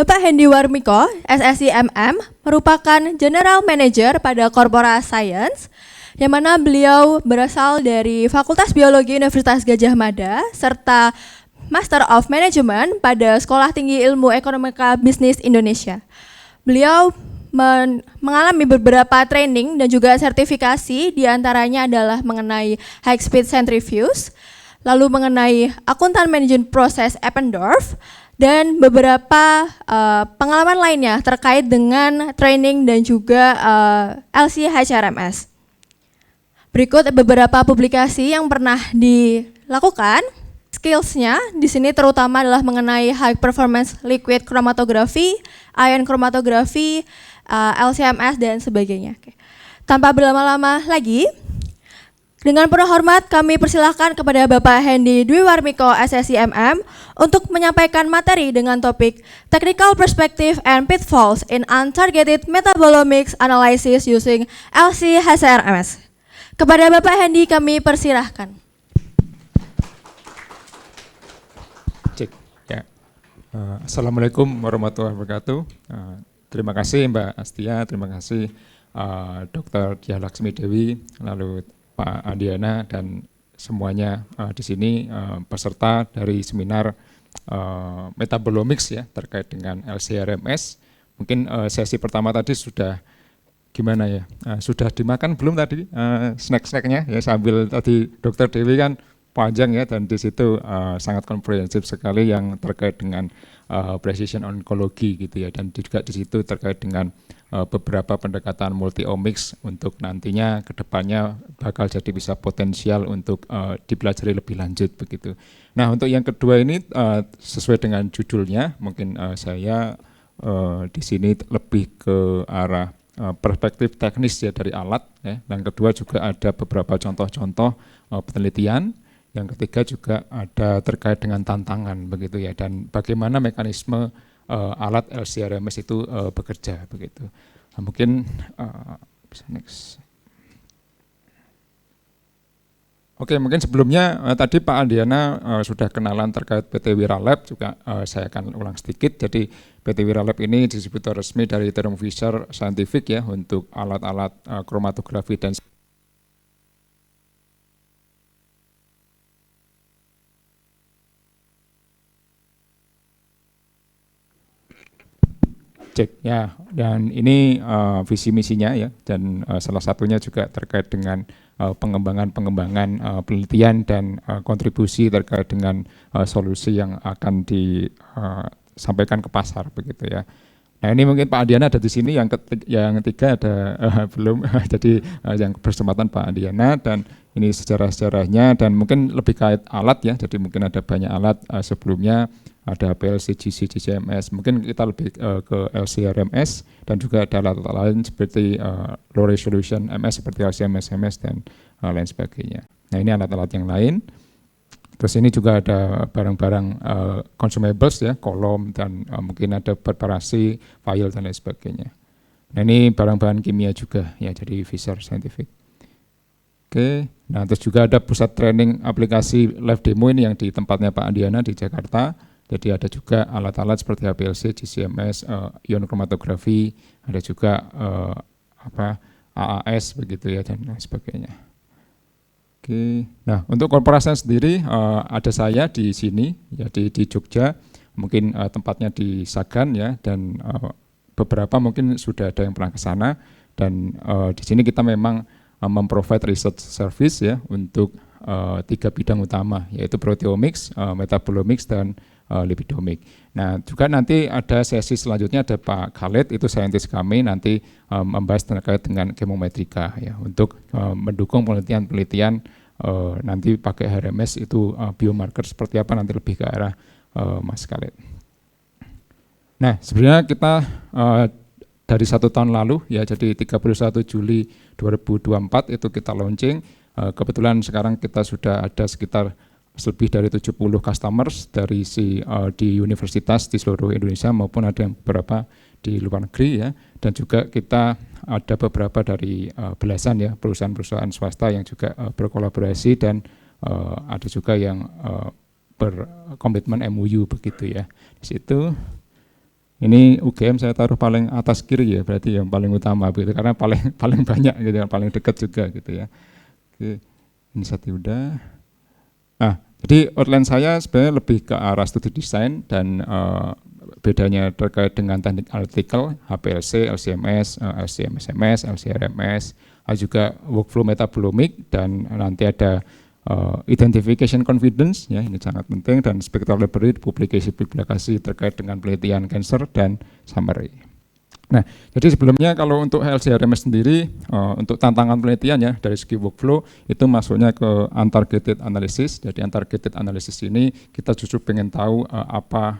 Bapak Hendy Warmiko, SSI MM, merupakan General Manager pada Corpora Science, yang mana beliau berasal dari Fakultas Biologi Universitas Gadjah Mada, serta Master of Management pada Sekolah Tinggi Ilmu Ekonomika Bisnis Indonesia. Beliau mengalami beberapa training dan juga sertifikasi, diantaranya adalah mengenai High Speed Centrifuge, lalu mengenai Akuntan Manajemen Proses Eppendorf, dan beberapa pengalaman lainnya terkait dengan training dan juga LC-HRMS. Berikut beberapa publikasi yang pernah dilakukan. Skills-nya di sini terutama adalah mengenai High Performance Liquid Chromatography, Ion Chromatography, LCMS, dan sebagainya. Oke. Tanpa berlama-lama lagi, dengan penuh hormat kami persilahkan kepada Bapak Hendy Dwi Warmiko, SSI MM, untuk menyampaikan materi dengan topik Technical Perspective and Pitfalls in Untargeted Metabolomics Analysis Using LC-HRMS. Kepada Bapak Hendy kami persilahkan. Assalamualaikum warahmatullahi wabarakatuh. Terima kasih Mbak Astia, terima kasih Dr. Diah Laksmi Dewi, lalu Pak Andiana dan semuanya di sini peserta dari seminar Metabolomics ya terkait dengan LC-RMS. Mungkin sesi pertama tadi sudah gimana ya? Sudah dimakan belum tadi snack-snacknya ya, sambil tadi Dr. Dewi kan panjang ya, dan di situ sangat komprehensif sekali yang terkait dengan precision oncology gitu ya, dan juga di situ terkait dengan beberapa pendekatan multi-omics untuk nantinya kedepannya bakal jadi bisa potensial untuk dipelajari lebih lanjut begitu. Nah untuk yang kedua ini sesuai dengan judulnya mungkin saya di sini lebih ke arah perspektif teknis ya dari alat ya. Yang kedua juga ada beberapa contoh-contoh penelitian. Yang ketiga juga ada terkait dengan tantangan begitu ya, dan bagaimana mekanisme alat LC-RMS itu bekerja begitu. Nah, mungkin bisa next. Oke, mungkin sebelumnya tadi Pak Andiana sudah kenalan terkait PT Wiralab, juga saya akan ulang sedikit. Jadi PT Wiralab ini distributor resmi dari Thermo Fisher Scientific ya untuk alat-alat kromatografi dan cek ya, dan ini visi misinya ya, dan salah satunya juga terkait dengan pengembangan penelitian dan kontribusi terkait dengan solusi yang akan disampaikan ke pasar begitu ya. Nah ini mungkin Pak Andiana ada di sini, yang ketiga ada belum, jadi yang kesempatan Pak Andiana, dan ini sejarah-sejarahnya dan mungkin lebih kait alat ya, jadi mungkin ada banyak alat sebelumnya, ada PLC, GC, GCMS, mungkin kita lebih ke LC-RMS, dan juga ada alat-alat lain seperti low resolution MS seperti LC-MS, MS, dan lain sebagainya. Nah ini alat-alat yang lain. Terus ini juga ada barang-barang consumables ya, kolom, dan mungkin ada preparasi, file, dan lain sebagainya. Nah ini barang-barang kimia juga ya, jadi Fisher Scientific. Oke, nah terus juga ada pusat training aplikasi live demo ini yang di tempatnya Pak Andiana di Jakarta. Jadi ada juga alat-alat seperti HPLC, GCMS, ion kromatografi, ada juga AAS begitu ya, dan lain sebagainya. Oke, nah untuk korporasi sendiri ada saya di sini ya, di Jogja, mungkin tempatnya di Sagan ya, dan beberapa mungkin sudah ada yang pernah ke sana, dan di sini kita memang memprovide research service ya untuk 3 bidang utama, yaitu proteomics, metabolomics, dan lipidomik. Nah juga nanti ada sesi selanjutnya, ada Pak Khalid, itu saintis kami, nanti membahas terkait dengan chemometrika ya, untuk mendukung penelitian nanti pakai HRMS itu biomarker seperti apa, nanti lebih ke arah Mas Khalid. Nah sebenarnya kita dari 1 tahun lalu ya, jadi 31 Juli 2024 itu kita launching. Kebetulan sekarang kita sudah ada sekitar lebih dari 70 customers dari di universitas di seluruh Indonesia maupun ada yang beberapa di luar negeri ya, dan juga kita ada beberapa dari belasan ya perusahaan-perusahaan swasta yang juga berkolaborasi, dan ada juga yang berkomitmen MOU begitu ya di situ. Ini UGM saya taruh paling atas kiri ya, berarti yang paling utama begitu, karena paling banyak gitu, paling dekat juga gitu ya. Oke, ini satu udah. Nah, jadi outline saya sebenarnya lebih ke arah studi desain dan bedanya terkait dengan teknik analytical, HPLC, LCMS, LCMS, LCRMS, juga workflow metabolomic, dan nanti ada identification confidence, ya ini sangat penting, dan spectral library, publikasi terkait dengan penelitian cancer, dan summary. Nah, jadi sebelumnya kalau untuk LCRMS sendiri, untuk tantangan penelitian ya dari segi workflow itu masuknya ke untargeted analysis. Jadi untargeted analysis ini kita justru pengen tahu apa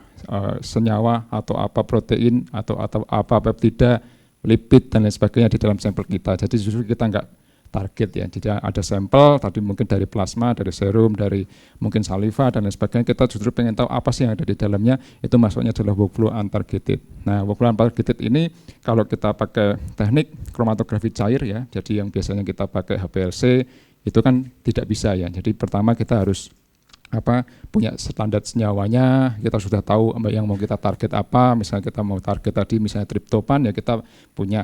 senyawa atau apa protein atau apa peptida, lipid dan lain sebagainya di dalam sampel kita. Jadi justru kita nggak target ya, jadi ada sampel tadi mungkin dari plasma, dari serum, dari mungkin saliva dan lain sebagainya, kita justru pengen tahu apa sih yang ada di dalamnya, itu masuknya adalah workflow untargeted. Nah, workflow untargeted ini kalau kita pakai teknik kromatografi cair ya, jadi yang biasanya kita pakai HPLC itu kan tidak bisa ya, jadi pertama kita harus punya standar senyawanya, kita sudah tahu yang mau kita target apa, misalnya kita mau target tadi misalnya triptopan ya kita punya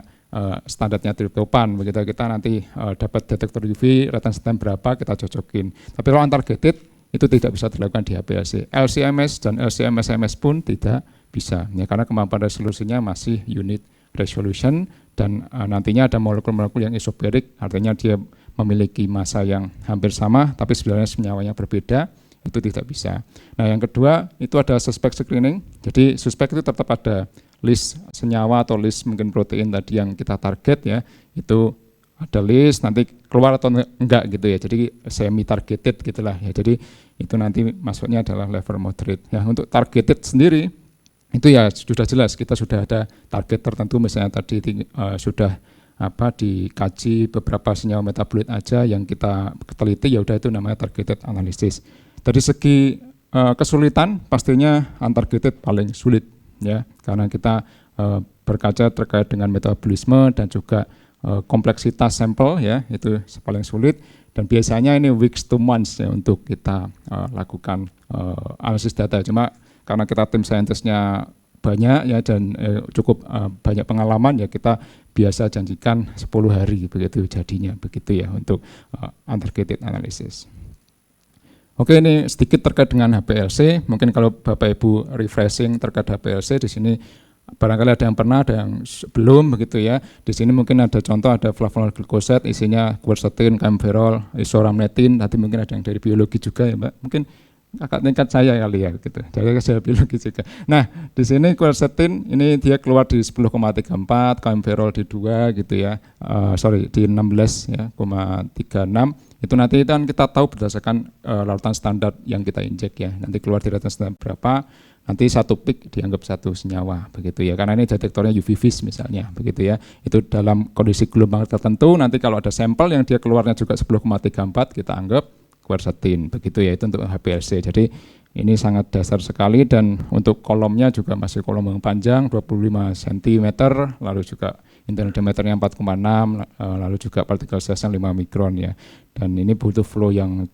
standarnya triptopan, begitu kita nanti dapat detektor UV retention time berapa kita cocokin. Tapi kalau untargeted itu tidak bisa dilakukan di HPLC. LCMS dan LCMS pun tidak bisa ya, karena kemampuan resolusinya masih unit resolution, dan nantinya ada molekul-molekul yang isoberik, artinya dia memiliki massa yang hampir sama tapi sebenarnya senyawanya berbeda, itu tidak bisa. Nah, yang kedua itu ada suspect screening. Jadi suspek itu tetap ada list senyawa atau list mungkin protein tadi yang kita target ya, itu ada list, nanti keluar atau enggak gitu ya. Jadi semi targeted gitulah ya. Jadi itu nanti masuknya adalah level moderate. Ya, untuk targeted sendiri itu ya sudah jelas, kita sudah ada target tertentu, misalnya tadi sudah dikaji beberapa senyawa metabolit aja yang kita teliti, ya udah itu namanya targeted analysis. Dari segi kesulitan pastinya untargeted paling sulit ya, karena kita berkaca terkait dengan metabolisme dan juga kompleksitas sampel ya, itu paling sulit, dan biasanya ini weeks to months ya untuk kita lakukan analisis data. Cuma karena kita tim scientist-nya banyak ya dan cukup banyak pengalaman ya, kita biasa janjikan 10 hari begitu jadinya begitu ya untuk untargeted analysis. Oke, ini sedikit terkait dengan HPLC. Mungkin kalau Bapak Ibu refreshing terkait HPLC di sini barangkali ada yang pernah, ada yang belum begitu ya. Di sini mungkin ada contoh, ada flavonol glukosid, isinya quercetin, camphorol, isoramnetin. Nanti mungkin ada yang dari biologi juga ya, Mbak. Mungkin kakak tingkat saya kali ya gitu. Jadi saya biologi juga. Nah, di sini quercetin ini dia keluar di 10,34, camphorol di 2 gitu ya. Di 16 ya, 0,36. Itu nanti kan kita tahu berdasarkan larutan standar yang kita injek ya. Nanti keluar di larutan standar berapa, nanti satu peak dianggap satu senyawa begitu ya. Karena ini detektornya UV vis misalnya begitu ya. Itu dalam kondisi gelombang tertentu, nanti kalau ada sampel yang dia keluarnya juga 10,34 kita anggap quercetin begitu ya, itu untuk HPLC. Jadi ini sangat dasar sekali, dan untuk kolomnya juga masih kolom yang panjang 25 cm, lalu juga internal diameternya 4,6, lalu juga partikel size 5 mikron ya. Dan ini butuh flow yang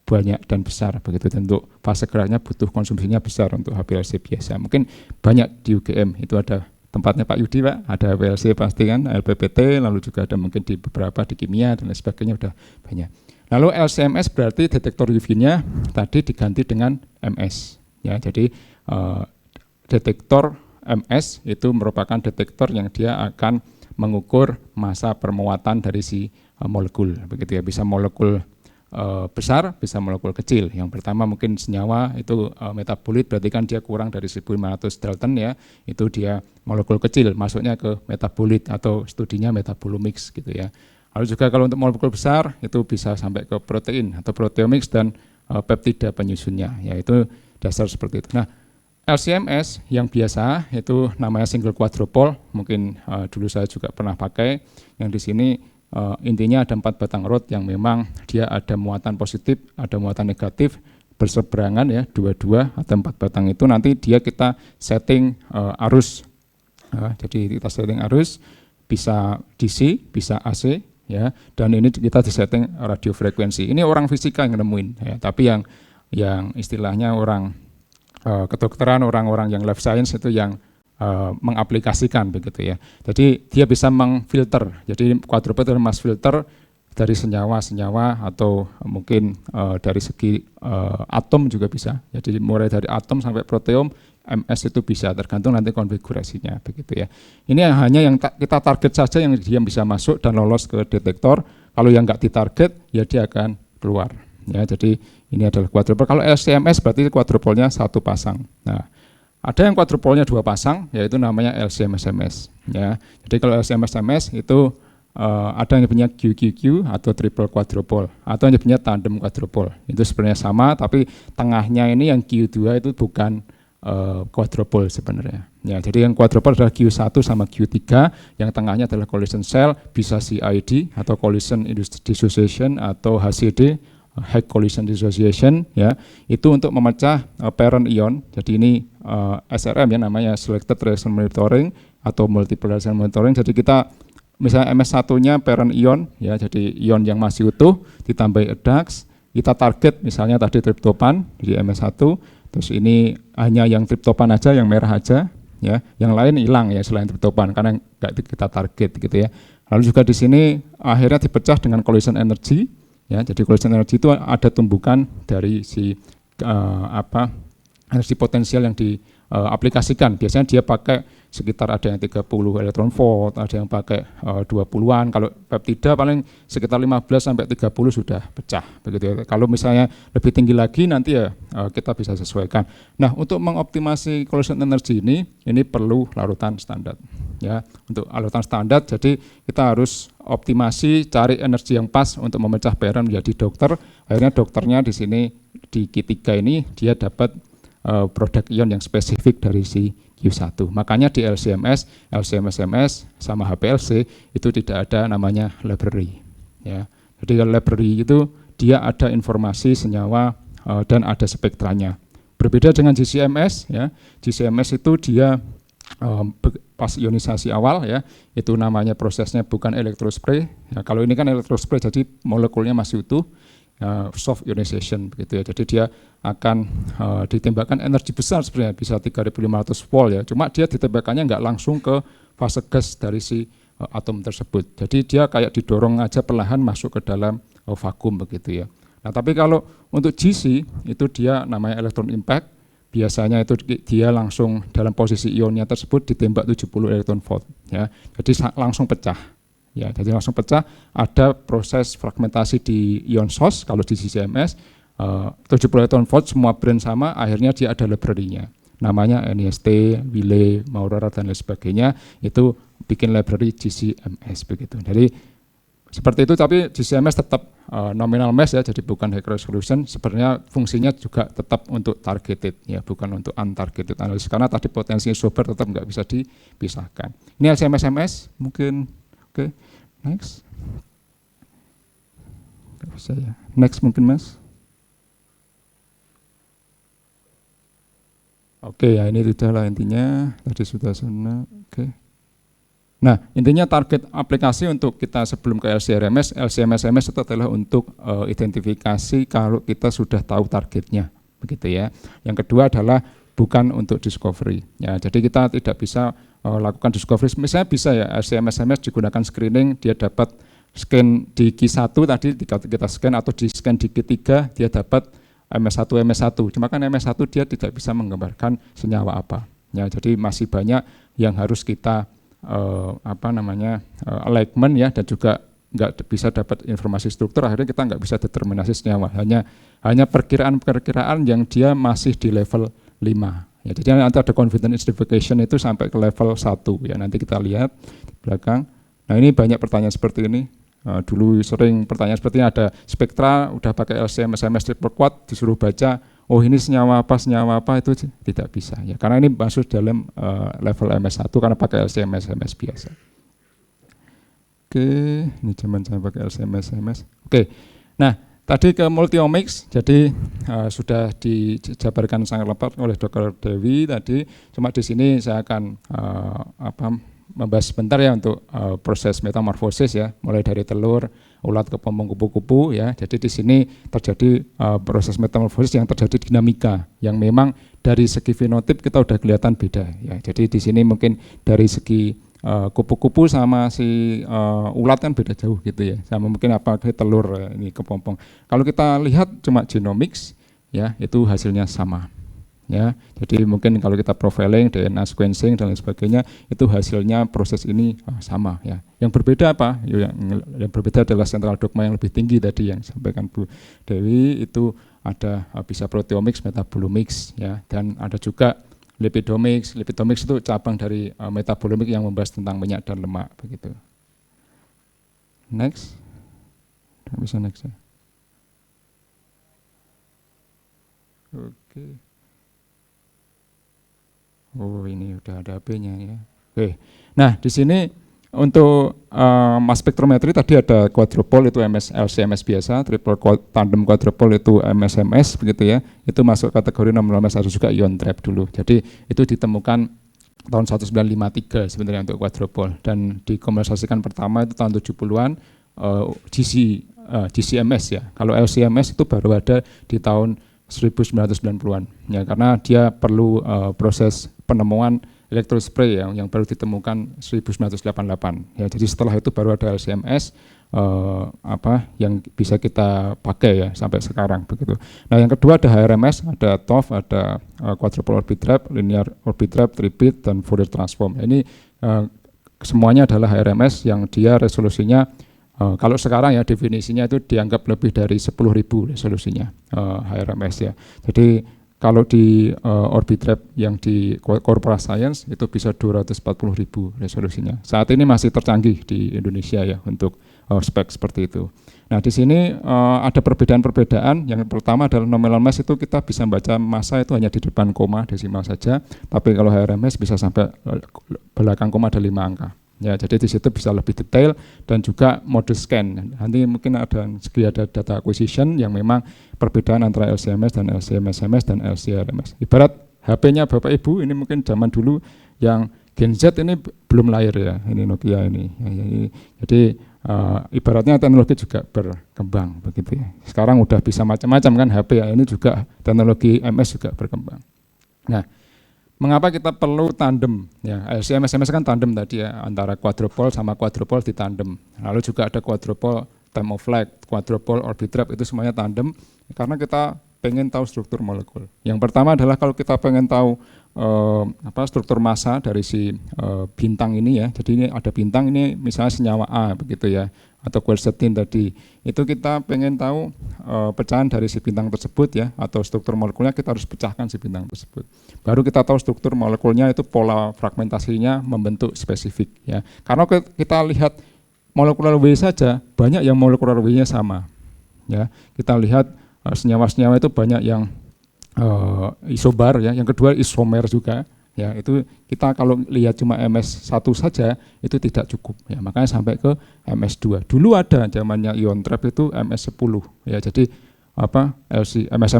banyak dan besar begitu, dan untuk fase geraknya butuh konsumsinya besar untuk HPLC biasa. Mungkin banyak di UGM itu ada tempatnya Pak Yudi Pak, ada HPLC pasti kan, LPPT, lalu juga ada mungkin di beberapa di kimia dan lain sebagainya, udah banyak. Lalu LCMS berarti detektor UV-nya tadi diganti dengan MS ya. Jadi detektor MS itu merupakan detektor yang dia akan mengukur massa permuatan dari si molekul begitu ya, bisa molekul besar, bisa molekul kecil. Yang pertama mungkin senyawa itu metabolit, berarti kan dia kurang dari 1500 Dalton ya, itu dia molekul kecil, masuknya ke metabolit atau studinya metabolomics gitu ya. Lalu juga kalau untuk molekul besar itu bisa sampai ke protein atau proteomics dan peptida penyusunnya, yaitu dasar seperti itu. Nah, LCMS yang biasa itu namanya single quadrupole, mungkin dulu saya juga pernah pakai, yang di sini intinya ada 4 batang rod yang memang dia ada muatan positif, ada muatan negatif, berseberangan ya, dua-dua atau 4 batang itu nanti dia kita setting arus. Jadi kita setting arus bisa DC, bisa AC ya, dan ini kita disetting radio frekuensi. Ini orang fisika yang nemuin ya, tapi yang istilahnya orang kedokteran, orang-orang yang life science itu yang mengaplikasikan begitu ya. Jadi dia bisa mengfilter. Jadi quadruplet itu mas filter dari senyawa-senyawa atau mungkin dari segi atom juga bisa. Jadi mulai dari atom sampai proteom, MS itu bisa, tergantung nanti konfigurasinya begitu ya. Ini hanya yang kita target saja yang dia bisa masuk dan lolos ke detektor. Kalau yang nggak ditarget ya dia akan keluar. Ya, jadi ini adalah quadruple. Kalau LC-MS berarti quadruple-nya satu pasang. Nah, ada yang quadruple-nya dua pasang, yaitu namanya LC-MS. Ya, jadi kalau LC-MS itu ada yang punya QQQ atau triple quadruple, atau yang punya tandem quadruple. Itu sebenarnya sama, tapi tengahnya ini yang Q2 itu bukan quadruple sebenarnya. Ya, jadi yang quadruple adalah Q1 sama Q3, yang tengahnya adalah collision cell, bisa CID atau collision dissociation atau HCD, high collision dissociation, ya. Itu untuk memecah parent ion. Jadi ini SRM ya namanya selected reaction monitoring atau multiple reaction monitoring. Jadi kita misalnya MS1-nya parent ion, ya, jadi ion yang masih utuh ditambah EDAX, kita target misalnya tadi triptopan di MS1, terus ini hanya yang triptopan aja, yang merah aja, ya, yang lain hilang ya selain triptopan karena nggak kita target gitu ya. Lalu juga di sini akhirnya dipecah dengan collision energy, ya, jadi collision energy itu ada tumbukan dari si energi potensial yang diaplikasikan. Biasanya dia pakai sekitar ada yang 30 elektron volt, ada yang pakai 20-an. Kalau peptida paling sekitar 15 sampai 30 sudah pecah begitu ya. Kalau misalnya lebih tinggi lagi nanti ya kita bisa sesuaikan. Nah, untuk mengoptimasi collision energy ini perlu larutan standar. Ya, untuk larutan standar jadi kita harus optimasi cari energi yang pas untuk memecah parent menjadi dokter. Akhirnya dokternya di sini di Q3 ini dia dapat produk ion yang spesifik dari si Q1. Makanya di LC-MS, LC-MS sama HPLC itu tidak ada namanya library. Ya. Jadi library itu dia ada informasi senyawa dan ada spektranya. Berbeda dengan GC-MS, ya. GC-MS itu dia pas ionisasi awal, ya, itu namanya prosesnya bukan elektrospray. Ya, kalau ini kan elektrospray jadi molekulnya masih utuh. Soft ionization begitu ya. Jadi dia akan ditembakkan energi besar sebenarnya bisa 3.500 volt ya. Cuma dia ditembakkannya nggak langsung ke fase gas dari si atom tersebut. Jadi dia kayak didorong aja perlahan masuk ke dalam vakum begitu ya. Nah, tapi kalau untuk GC itu dia namanya electron impact. Biasanya itu dia langsung dalam posisi ionnya tersebut ditembak 70 elektron volt ya. Jadi langsung pecah. Ya, jadi langsung pecah, ada proses fragmentasi di ion source, kalau di CCMS, 70 elektron volt, semua brand sama, akhirnya dia ada library-nya. Namanya NIST, Wille, Maurer, dan lain sebagainya, itu bikin library GCMS begitu. Jadi seperti itu, tapi GCMS tetap nominal mass ya, jadi bukan high resolution, sebenarnya fungsinya juga tetap untuk targeted, ya, bukan untuk untargeted analysis, karena tadi potensi software tetap nggak bisa dipisahkan. Ini LC-MS, mungkin. Oke, next. Nggak bisa ya. Next mungkin Mas. Oke, ya ini sudahlah intinya. Tadi sudah sana. Oke. Nah, intinya target aplikasi untuk kita sebelum ke LC-RMS, LC-MS itu adalah untuk identifikasi kalau kita sudah tahu targetnya, begitu ya. Yang kedua adalah bukan untuk discovery. Ya, jadi kita tidak bisa lakukan discovery. Misalnya bisa ya LC-MS digunakan screening, dia dapat scan di Q1 tadi kita scan atau di scan di Q3 dia dapat MS1. Cuma kan MS1 dia tidak bisa menggambarkan senyawa apa. Ya, jadi masih banyak yang harus kita alignment ya, dan juga nggak bisa dapat informasi struktur, akhirnya kita nggak bisa determinasi senyawa. Hanya perkiraan yang dia masih di level 5. Ya, jadi nanti ada confidence interpretation itu sampai ke level 1 ya, nanti kita lihat di belakang. Nah, ini banyak pertanyaan seperti ini. Dulu sering pertanyaan seperti ini, ada spektra udah pakai LC-MS triple quad disuruh baca, oh ini senyawa apa itu tidak bisa ya, karena ini masuk dalam level MS1 karena pakai LC-MS biasa. Oke, ini zaman saya pakai LC-MS. Oke. Nah, tadi ke multiomics, jadi sudah dijabarkan sangat lengkap oleh Dr. Dewi tadi. Cuma di sini saya akan membahas sebentar ya untuk proses metamorfosis ya, mulai dari telur. ulat kepompong kupu-kupu ya. Jadi di sini terjadi proses metamorfosis yang terjadi dinamika yang memang dari segi fenotip kita udah kelihatan beda ya. Jadi di sini mungkin dari segi kupu-kupu sama si ulat kan beda jauh gitu ya. Sama mungkin apa telur ini kepompong. Kalau kita lihat cuma genomics ya itu hasilnya sama. Ya, jadi mungkin kalau kita profiling, DNA sequencing dan lain sebagainya itu hasilnya proses ini sama ya. Yang berbeda apa? Yang berbeda adalah central dogma yang lebih tinggi tadi yang disampaikan Bu Dewi, itu ada bisa proteomics, metabolomics ya, dan ada juga lipidomics. Lipidomics itu cabang dari metabolomics yang membahas tentang minyak dan lemak begitu. Next. Bisa next ya. Oke. Oh ini udah ada HP-nya ya. Oke. Nah di sini untuk mass spectrometry tadi ada quadrupole itu LC-MS biasa, triple tandem quadrupole itu MS-MS begitu ya. Itu masuk kategori nominal mass, harus juga ion trap dulu. Jadi itu ditemukan tahun 1953 sebenarnya untuk quadrupole dan dikomersialisasikan pertama itu tahun 70-an GC-MS ya. Kalau LC-MS itu baru ada di tahun 1990-an ya, karena dia perlu proses penemuan elektrospray yang baru ditemukan 1988 ya. Jadi setelah itu baru ada LC-MS yang bisa kita pakai ya sampai sekarang begitu. Nah yang kedua ada HRMS, ada TOF, ada quadrupole orbit trap, linear orbit trap, tripit dan Fourier transform. Ini semuanya adalah HRMS yang dia resolusinya kalau sekarang ya definisinya itu dianggap lebih dari 10.000 resolusinya HRMS ya. Jadi kalau di orbit trap yang di corpora science itu bisa 240.000 resolusinya. Saat ini masih tercanggih di Indonesia ya untuk spek seperti itu. Nah di sini ada perbedaan-perbedaan. Yang pertama adalah nominal mass itu kita bisa baca massa itu hanya di depan koma desimal saja. Tapi kalau HRMS bisa sampai belakang koma ada 5 angka. Ya, jadi di situ bisa lebih detail dan juga mode scan. Nanti mungkin ada segi ada data acquisition yang memang perbedaan antara LC-MS dan LC-MS dan LC-RMS. Ibarat HP-nya Bapak Ibu ini mungkin zaman dulu yang Gen Z ini belum lahir ya, ini Nokia ini. Jadi ibaratnya teknologi juga berkembang begitu ya. Sekarang udah bisa macam-macam kan HP ya, ini juga teknologi MS juga berkembang. Nah, mengapa kita perlu tandem? Ya, LC-MS kan tandem tadi ya, antara quadrupole sama quadrupole di tandem. Lalu juga ada quadrupole time of flight, quadrupole orbit trap, itu semuanya tandem karena kita pengen tahu struktur molekul. Yang pertama adalah kalau kita pengen tahu struktur massa dari si bintang ini ya. Jadi ini ada bintang ini misalnya senyawa A begitu ya, atau quercetin tadi. Itu kita pengen tahu pecahan dari si bintang tersebut ya, atau struktur molekulnya kita harus pecahkan si bintang tersebut. Baru kita tahu struktur molekulnya itu pola fragmentasinya membentuk spesifik ya. Karena kita lihat molekular W saja banyak yang molekular W-nya sama. Ya, kita lihat senyawa-senyawa itu banyak yang isobar ya, yang kedua isomer juga ya. Itu kita kalau lihat cuma MS1 saja itu tidak cukup ya, makanya sampai ke MS2. Dulu ada zamannya ion trap itu MS10 ya, jadi LC MS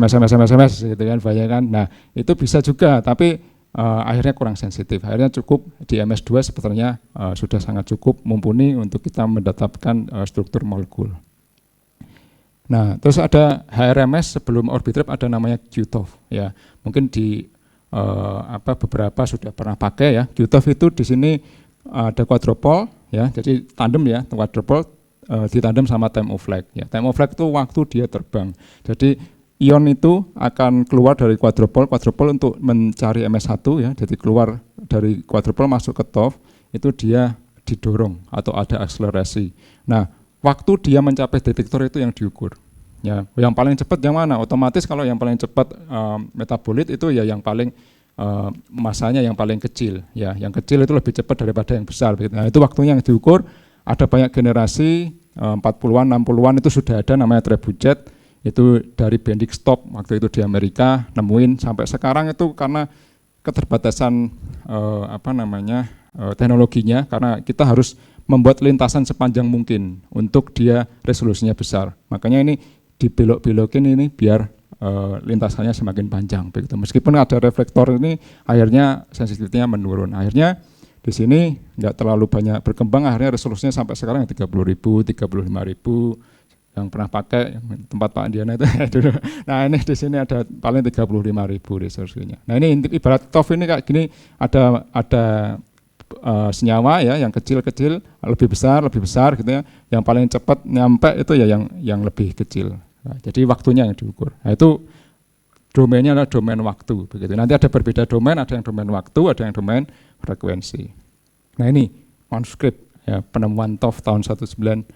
gitu kan, bayangkan. Nah itu bisa juga tapi akhirnya kurang sensitif, akhirnya cukup di MS2 sebetulnya sudah sangat cukup mumpuni untuk kita mendapatkan struktur molekul. Nah, terus ada HRMS sebelum orbit trap ada namanya QTOF ya. Mungkin di beberapa sudah pernah pakai ya. QTOF itu di sini ada quadrupole ya. Jadi tandem ya, quadrupole ditandem sama time of flight ya. Time of flight itu waktu dia terbang. Jadi ion itu akan keluar dari quadrupole untuk mencari MS1 ya. Jadi keluar dari quadrupole masuk ke TOF, itu dia didorong atau ada akselerasi. Nah, waktu dia mencapai detektor itu yang diukur. Ya, yang paling cepat yang mana? Otomatis kalau yang paling cepat metabolit itu ya yang paling masanya yang paling kecil. Ya, yang kecil itu lebih cepat daripada yang besar. Nah, itu waktunya yang diukur. Ada banyak generasi 40-an, 60-an itu sudah ada namanya trebuchet. Itu dari Benedict Stop waktu itu di Amerika nemuin sampai sekarang itu karena keterbatasan teknologinya, karena kita harus membuat lintasan sepanjang mungkin untuk dia resolusinya besar. Makanya ini dibelok-belokin ini biar lintasannya semakin panjang begitu. Meskipun ada reflektor ini akhirnya sensitivitinya menurun. Akhirnya di sini nggak terlalu banyak berkembang, akhirnya resolusinya sampai sekarang 30.000, 35.000 yang pernah pakai tempat Pak Andiana itu dulu. Nah ini di sini ada paling 35.000 resolusinya. Nah ini ibarat TOF ini kayak gini, ada senyawa ya yang kecil-kecil, lebih besar gitu ya. Yang paling cepat nyampe itu ya yang lebih kecil. Nah, jadi waktunya yang diukur. Nah itu domainnya adalah domain waktu begitu. Nanti ada berbeda domain, ada yang domain waktu, ada yang domain frekuensi. Nah ini manuskrip ya, penemuan TOF tahun 55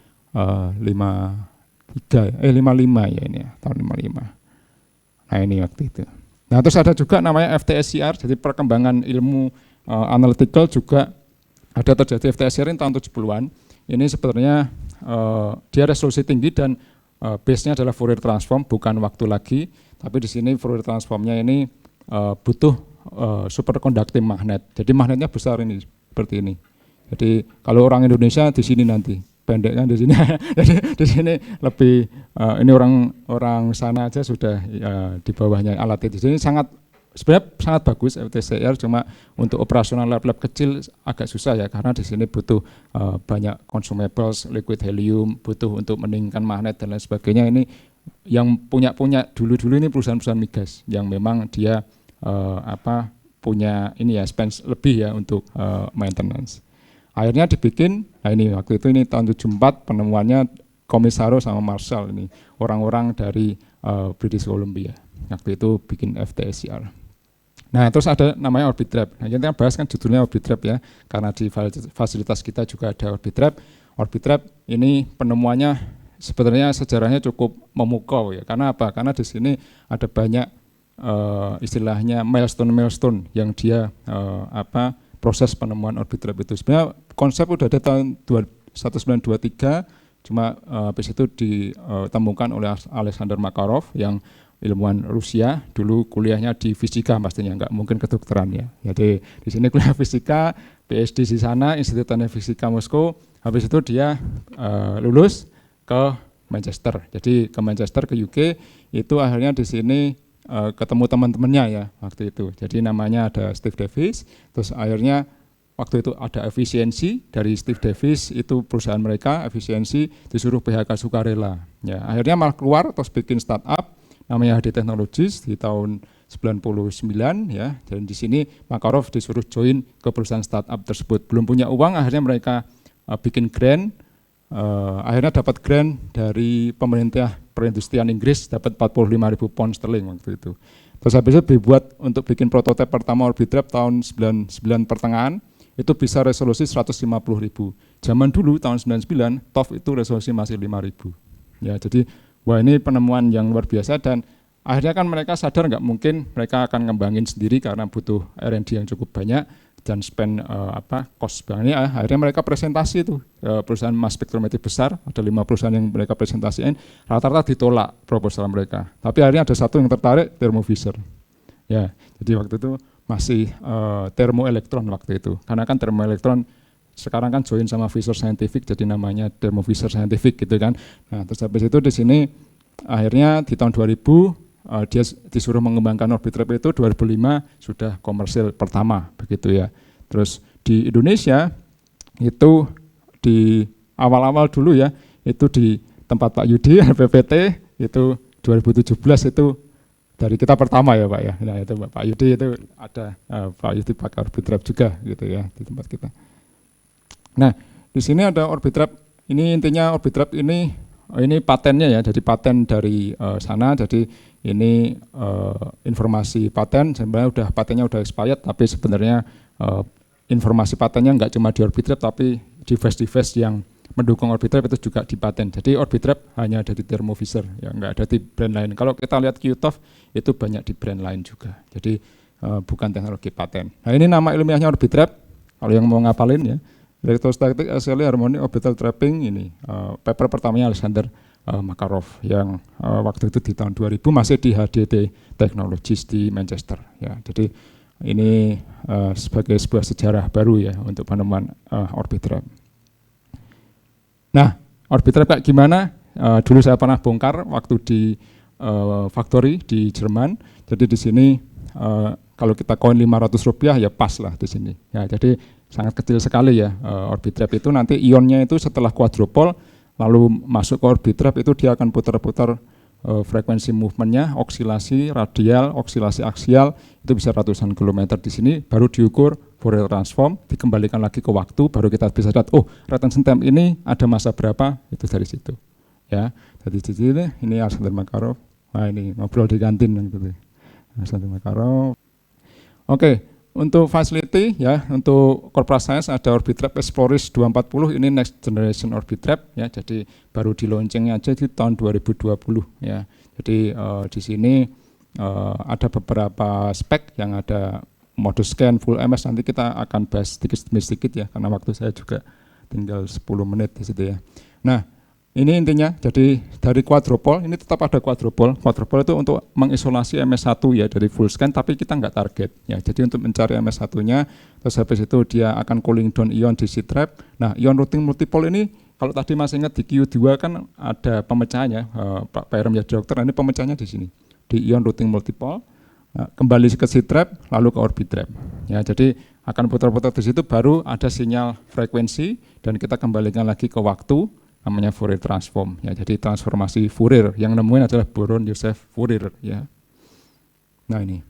ya ini ya, tahun 55. Nah ini waktu itu. Nah terus ada juga namanya FTSCR, jadi perkembangan ilmu analytical juga ada terjadi. FTSCR ini tahun 70-an. Ini sebenarnya dia resolusi tinggi dan base-nya adalah Fourier transform, bukan waktu lagi, tapi di sini Fourier transformnya ini butuh superconducting magnet. Jadi magnetnya besar ini seperti ini. Jadi kalau orang Indonesia di sini nanti pendek kan di sini. Jadi di sini lebih ini orang sana aja sudah di bawahnya alat itu. Jadi sebenarnya sangat bagus FTCR, cuma untuk operasional lab-lab kecil agak susah ya, karena di sini butuh banyak consumables, liquid helium, butuh untuk meningkatkan magnet dan lain sebagainya. Ini yang punya dulu ini perusahaan-perusahaan migas yang memang dia punya ini ya spend lebih ya untuk maintenance. Akhirnya dibikin, nah ini waktu itu ini tahun 74 penemuannya Komisaro sama Marshall, ini orang-orang dari British Columbia. Waktu itu bikin FTSCR. Nah terus ada namanya Orbit Trap. Nah kita bahas kan judulnya Orbit Trap ya, karena di fasilitas kita juga ada Orbit Trap. Orbit Trap ini penemuannya sebenarnya sejarahnya cukup memukau ya. Karena apa? Karena di sini ada banyak istilahnya milestone yang dia proses penemuan Orbit Trap itu. Sebenarnya konsep udah ada tahun 1923, cuma habis itu ditemukan oleh Alexander Makarov yang ilmuwan Rusia, dulu kuliahnya di fisika pastinya, nggak mungkin kedokteran ya. Jadi di sini kuliah fisika, PhD di sana, Institut Teknik Fisika Moskow. Habis itu dia lulus ke Manchester. Jadi ke Manchester ke UK, itu akhirnya di sini ketemu teman-temannya ya waktu itu. Jadi namanya ada Steve Davis, terus akhirnya waktu itu ada efisiensi dari Steve Davis, itu perusahaan mereka efisiensi disuruh PHK sukarela. Ya, akhirnya malah keluar terus bikin startup namanya HD Technologies di tahun 99 ya. Dan di sini Makarov disuruh join ke perusahaan startup tersebut. Belum punya uang, akhirnya mereka bikin grant. Akhirnya dapat grant dari pemerintah perindustrian Inggris, dapat 45.000 pound sterling waktu itu. Terus habis itu dibuat untuk bikin prototipe pertama Orbit Trap tahun 99 pertengahan, itu bisa resolusi 150.000. Zaman dulu tahun 99 TOF itu resolusi masih 5.000. Ya, jadi wah ini penemuan yang luar biasa, dan akhirnya kan mereka sadar nggak mungkin mereka akan ngembangin sendiri karena butuh R&D yang cukup banyak dan spend cost banyak. Akhirnya mereka presentasi itu perusahaan mass spektrometri besar, ada 5 perusahaan yang mereka presentasiin, rata-rata ditolak proposal mereka. Tapi akhirnya ada satu yang tertarik, Thermo Fisher. Ya, jadi waktu itu masih termoelektron waktu itu, karena kan termoelektron sekarang kan join sama Fisher Scientific, jadi namanya Thermo Fisher Scientific gitu kan. Nah terus habis itu di sini akhirnya di tahun 2000 dia disuruh mengembangkan Orbit Trap itu, 2005 sudah komersil pertama begitu ya. Terus di Indonesia itu di awal-awal dulu ya, itu di tempat Pak Yudi PPT itu 2017 itu dari kita pertama ya Pak ya. Nah itu Pak Yudi itu ada Pak Yudi pakai Orbit Trap juga gitu ya di tempat kita. Nah di sini ada Orbit Trap. Ini intinya Orbit Trap ini patennya ya, jadi paten dari sana. Jadi ini informasi paten, sebenarnya patennya udah expired, tapi sebenarnya informasi patennya nggak cuma di Orbit Trap, tapi device-device yang mendukung Orbit Trap itu juga dipaten. Jadi Orbit Trap hanya ada di Thermo Fisher, ya nggak ada di brand lain. Kalau kita lihat QTOF itu banyak di brand lain juga. Jadi bukan teknologi paten. Nah ini nama ilmiahnya Orbit Trap, kalau yang mau ngapalin ya. Electrostatic axially harmonic orbital trapping ini paper pertamanya Alexander Makarov yang waktu itu di tahun 2000 masih di HDT Technologies di Manchester ya. Jadi ini sebagai sebuah sejarah baru ya untuk penemuan Orbit Trap. Nah, Orbit Trap kayak gimana? Dulu saya pernah bongkar waktu di factory di Jerman. Jadi di sini kalau kita koin Rp500 ya pas lah di sini. Ya, jadi sangat kecil sekali ya orbit trap itu. Nanti ionnya itu setelah quadrupole lalu masuk ke orbit trap itu dia akan putar-putar frekuensi movementnya, oksilasi radial, oksilasi aksial itu bisa ratusan kilometer di sini. Baru diukur Fourier transform, dikembalikan lagi ke waktu, baru kita bisa lihat oh retention time ini ada masa berapa, itu dari situ. Ya, jadi di sini ini Alexander Makarov. Wah ini ngobrol di kantin gitu. Alexander Makarov. Oke, untuk facility ya, untuk corporate science ada Orbit Trap Exploris 240, ini next generation Orbit Trap ya, jadi baru di launching aja di tahun 2020 ya. Jadi di sini ada beberapa spek yang ada mode scan full MS, nanti kita akan bahas sedikit ya karena waktu saya juga tinggal 10 menit di situ ya. Nah, ini intinya, jadi dari quadrupole, ini tetap ada quadrupole. Quadrupole itu untuk mengisolasi MS1 ya dari full scan, tapi kita nggak target ya. Jadi untuk mencari MS1-nya, terus habis itu dia akan cooling down ion di C-trap. Nah, ion routing multipole ini, kalau tadi masih ingat di Q2 kan ada pemecahannya, Pak Pairam ya dokter, ini pemecahannya di sini, di ion routing multipole. Nah, kembali ke C-trap, lalu ke orbit trap. Ya, jadi akan putar-putar di situ, baru ada sinyal frekuensi, dan kita kembalikan lagi ke waktu, namanya Fourier transform ya, jadi transformasi Fourier yang nemuin adalah Baron Joseph Fourier ya. Nah ini,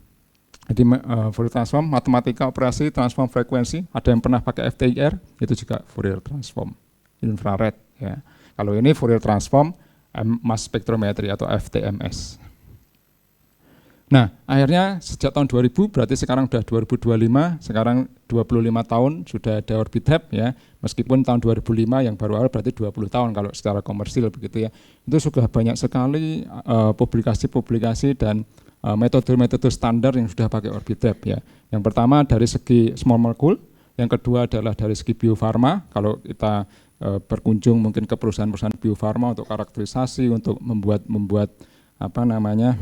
jadi Fourier transform, matematika operasi transform frekuensi, ada yang pernah pakai FTIR itu juga Fourier transform infrared ya. Kalau ini Fourier transform mass spectrometry atau FTMS. Nah, akhirnya sejak tahun 2000 berarti sekarang sudah 2025, sekarang 25 tahun sudah ada orbit trap ya. Meskipun tahun 2005 yang baru awal berarti 20 tahun kalau secara komersil begitu ya. Itu sudah banyak sekali publikasi-publikasi dan metode-metode standar yang sudah pakai orbit trap ya. Yang pertama dari segi small molecule, yang kedua adalah dari segi biofarma. Kalau kita berkunjung mungkin ke perusahaan-perusahaan biofarma untuk karakterisasi, untuk membuat apa namanya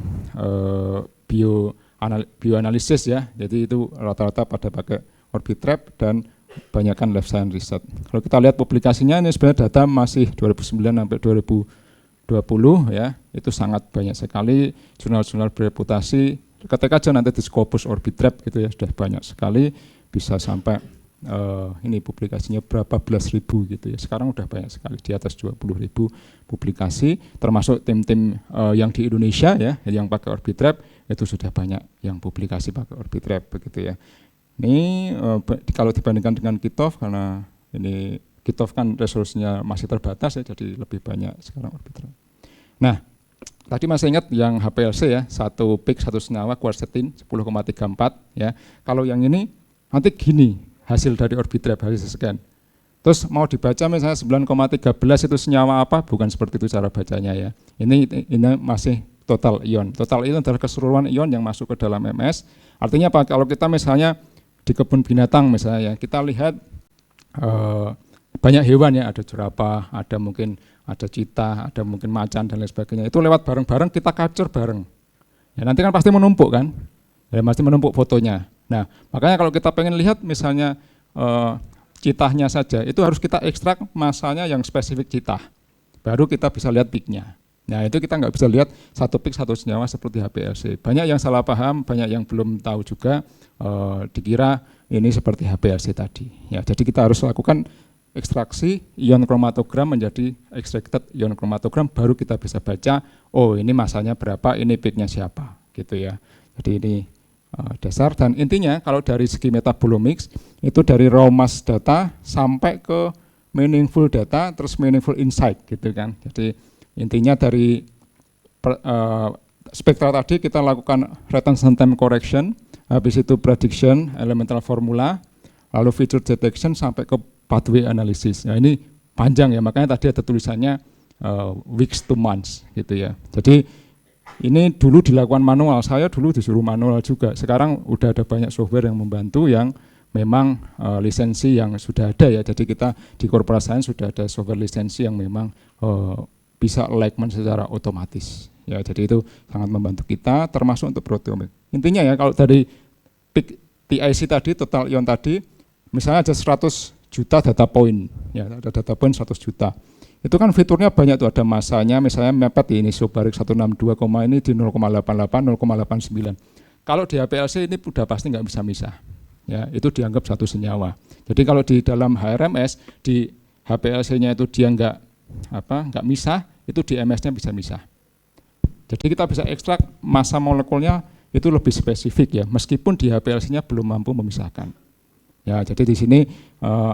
bioanalisis ya, jadi itu rata-rata pada pakai orbit trap dan banyakkan life science research. Kalau kita lihat publikasinya ini sebenarnya data masih 2009 sampai 2020 ya, itu sangat banyak sekali jurnal-jurnal bereputasi. Ketika aja nanti di Scopus orbit trap gitu ya, sudah banyak sekali, bisa sampai ini publikasinya berapa belas ribu gitu ya. Sekarang udah banyak sekali, di atas 20.000 publikasi, termasuk tim-tim yang di Indonesia ya, yang pakai orbit trap itu sudah banyak yang publikasi pakai orbit trap begitu ya. Ini kalau dibandingkan dengan Kitov, karena ini Kitov kan resolusinya masih terbatas ya, jadi lebih banyak sekarang orbit trap. Nah, tadi masih ingat yang HPLC ya, satu peak satu senyawa quercetin 10,34 ya. Kalau yang ini nanti gini hasil dari orbit trap, hasil scan. Terus mau dibaca misalnya 9,13 itu senyawa apa? Bukan seperti itu cara bacanya ya. Ini masih total ion. Total ion adalah keseluruhan ion yang masuk ke dalam MS. Artinya apa? Kalau kita misalnya di kebun binatang misalnya, kita lihat banyak hewan ya, ada jerapah, ada mungkin ada citah, ada mungkin macan dan lain sebagainya. Itu lewat bareng-bareng, kita capture bareng. Ya, nanti kan pasti menumpuk kan? Ya, pasti menumpuk fotonya. Nah, makanya kalau kita pengen lihat misalnya citahnya saja, itu harus kita ekstrak masanya yang spesifik citah. Baru kita bisa lihat peaknya. Nah, itu kita nggak bisa lihat satu peak satu senyawa seperti HPLC. Banyak yang salah paham, banyak yang belum tahu juga, dikira ini seperti HPLC tadi. Ya, jadi kita harus lakukan ekstraksi ion kromatogram menjadi extracted ion kromatogram, baru kita bisa baca, oh ini masanya berapa, ini peaknya siapa, gitu ya. Jadi ini dasar, dan intinya kalau dari segi metabolomics itu dari raw mass data sampai ke meaningful data terus meaningful insight gitu kan. Jadi intinya dari spektra tadi kita lakukan retention time correction, habis itu prediction, elemental formula, lalu feature detection sampai ke pathway analysis. Nah, ini panjang ya, makanya tadi ada tulisannya weeks to months gitu ya. Jadi ini dulu dilakukan manual, saya dulu disuruh manual juga. Sekarang udah ada banyak software yang membantu yang memang lisensi yang sudah ada ya. Jadi kita di corporate science sudah ada software lisensi yang memang bisa alignment secara otomatis. Ya, jadi itu sangat membantu kita, termasuk untuk proteomic. Intinya ya, kalau dari peak TIC tadi, total ion tadi, misalnya ada 100 juta data point, ya ada data point 100 juta. Itu kan fiturnya banyak tuh, ada masanya misalnya mepet ini isobarik 162, ini di 0,88, 0,89. Kalau di HPLC ini sudah pasti nggak bisa misah. Ya, itu dianggap satu senyawa. Jadi kalau di dalam HRMS di HPLC-nya itu dia nggak misah, itu di MS-nya bisa misah. Jadi kita bisa ekstrak massa molekulnya itu lebih spesifik ya, meskipun di HPLC-nya belum mampu memisahkan. Ya, jadi di sini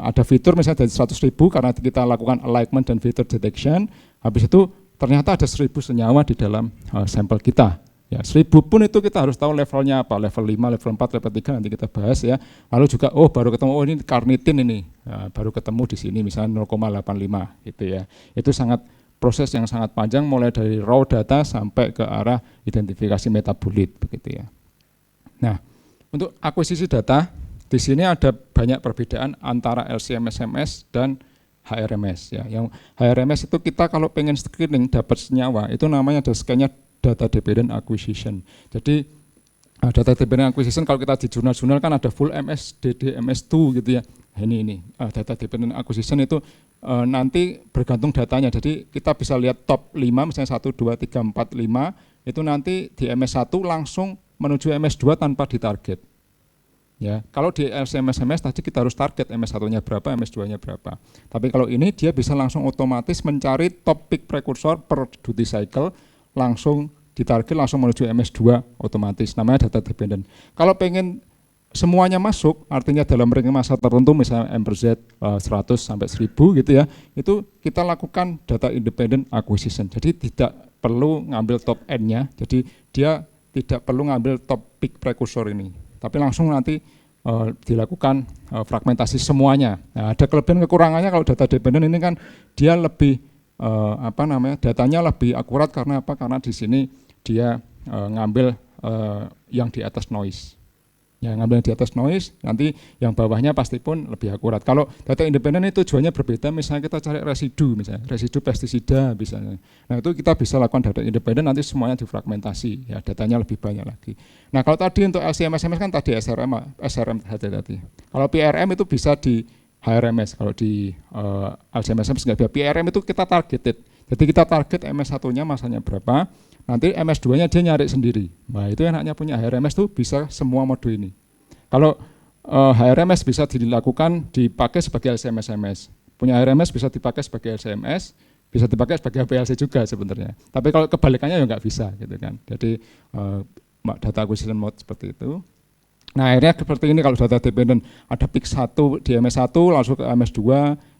ada fitur misalnya dari 100.000 karena kita lakukan alignment dan fitur detection, habis itu ternyata ada 1.000 senyawa di dalam sampel kita. Ya, 1.000 pun itu kita harus tahu levelnya apa, level 5, level 4, level 3 nanti kita bahas ya. Lalu juga baru ketemu ini karnitin ini, baru ketemu di sini misalnya 0,85 gitu ya. Itu proses yang sangat panjang mulai dari raw data sampai ke arah identifikasi metabolit begitu ya. Nah, untuk akuisisi data di sini ada banyak perbedaan antara LC-MS dan HRMS ya. Yang HRMS itu kita kalau pengen screening dapat senyawa itu namanya ada scan-nya data dependent acquisition. Jadi data dependent acquisition kalau kita di jurnal-jurnal kan ada full MS, DD, MS2 gitu ya. Ini data dependent acquisition itu nanti bergantung datanya. Jadi kita bisa lihat top 5 misalnya 1, 2, 3, 4, 5 itu nanti di MS1 langsung menuju MS2 tanpa ditarget. Ya, kalau di LC-MS tadi kita harus target MS1-nya berapa, MS2-nya berapa. Tapi kalau ini dia bisa langsung otomatis mencari top peak precursor per duty cycle langsung ditarget langsung menuju MS2 otomatis, namanya data dependent. Kalau pengen semuanya masuk, artinya dalam ring masa tertentu misalnya M/Z 100 sampai 1000 gitu ya, itu kita lakukan data independent acquisition. Jadi tidak perlu ngambil top N-nya, jadi dia tidak perlu ngambil top peak precursor ini, tapi langsung nanti dilakukan fragmentasi semuanya. Nah, ada kelebihan kekurangannya kalau data dependent ini kan dia lebih datanya lebih akurat karena apa? Karena di sini dia ngambil yang di atas noise. Ya, ngambil yang di atas noise, nanti yang bawahnya pasti pun lebih akurat. Kalau data independen itu tujuannya berbeda, misalnya kita cari residu pestisida misalnya. Nah, itu kita bisa lakukan data independen, nanti semuanya difragmentasi, ya datanya lebih banyak lagi. Nah, kalau tadi untuk LC-MS kan tadi SRM tadi. Kalau PRM itu bisa di HRMS, kalau di LC-MS nggak bisa. PRM itu kita targeted, jadi kita target MS1-nya masanya berapa, nanti MS2-nya dia nyari sendiri. Nah, itu enaknya punya HRMS tuh bisa semua mode ini. Kalau HRMS bisa dipakai sebagai LC-MS. Punya HRMS bisa dipakai sebagai LC-MS, bisa dipakai sebagai HPLC juga sebenarnya. Tapi kalau kebalikannya ya nggak bisa gitu kan. Jadi data acquisition mode seperti itu. Nah, akhirnya seperti ini kalau data dependent, ada peak 1 di MS1 langsung ke MS2,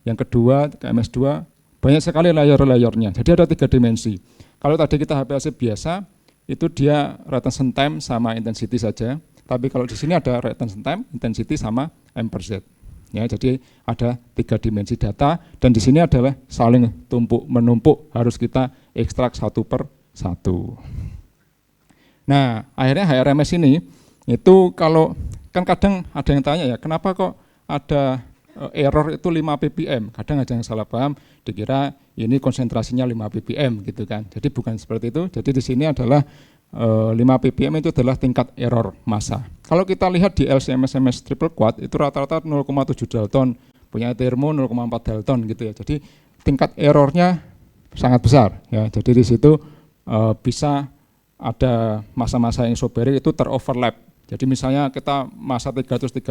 yang kedua ke MS2, banyak sekali layer-layernya. Jadi ada 3 dimensi. Kalau tadi kita HPLC biasa, itu dia retention time sama intensity saja. Tapi kalau di sini ada retention time, intensity sama M/Z. Ya, jadi ada 3 dimensi data dan di sini adalah saling menumpuk, harus kita ekstrak satu per satu. Nah, akhirnya HRMS ini itu kalau kan kadang ada yang tanya ya, kenapa kok ada error itu 5 ppm, kadang ada yang salah paham, dikira ini konsentrasinya 5 ppm gitu kan. Jadi bukan seperti itu. Jadi di sini adalah 5 ppm itu adalah tingkat error massa. Kalau kita lihat di LC-MS triple quad itu rata-rata 0,7 Dalton, punya Thermo 0,4 Dalton gitu ya. Jadi tingkat errornya sangat besar ya. Jadi di situ bisa ada masa-masa yang isobarik itu teroverlap. Jadi misalnya kita masa 313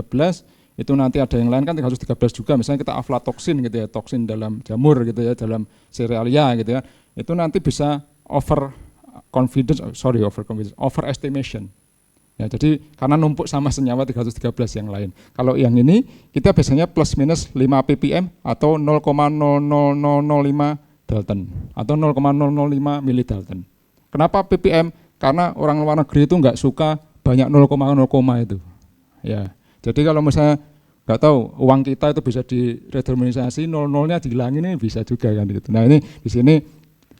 itu nanti ada yang lain kan 313 juga, misalnya kita aflatoksin gitu ya, toksin dalam jamur gitu ya, dalam serealia gitu ya, itu nanti bisa overestimation. Ya, jadi karena numpuk sama senyawa 313 yang lain. Kalau yang ini kita biasanya plus minus 5 ppm atau 0,00005 Dalton atau 0,005 milidalton. Kenapa ppm? Karena orang luar negeri itu nggak suka banyak 0,0 itu. Ya. Jadi kalau misalnya nggak tahu uang kita itu bisa diredeterminisasi, nol-nolnya dihilangin ini bisa juga kan gitu. Nah, ini di sini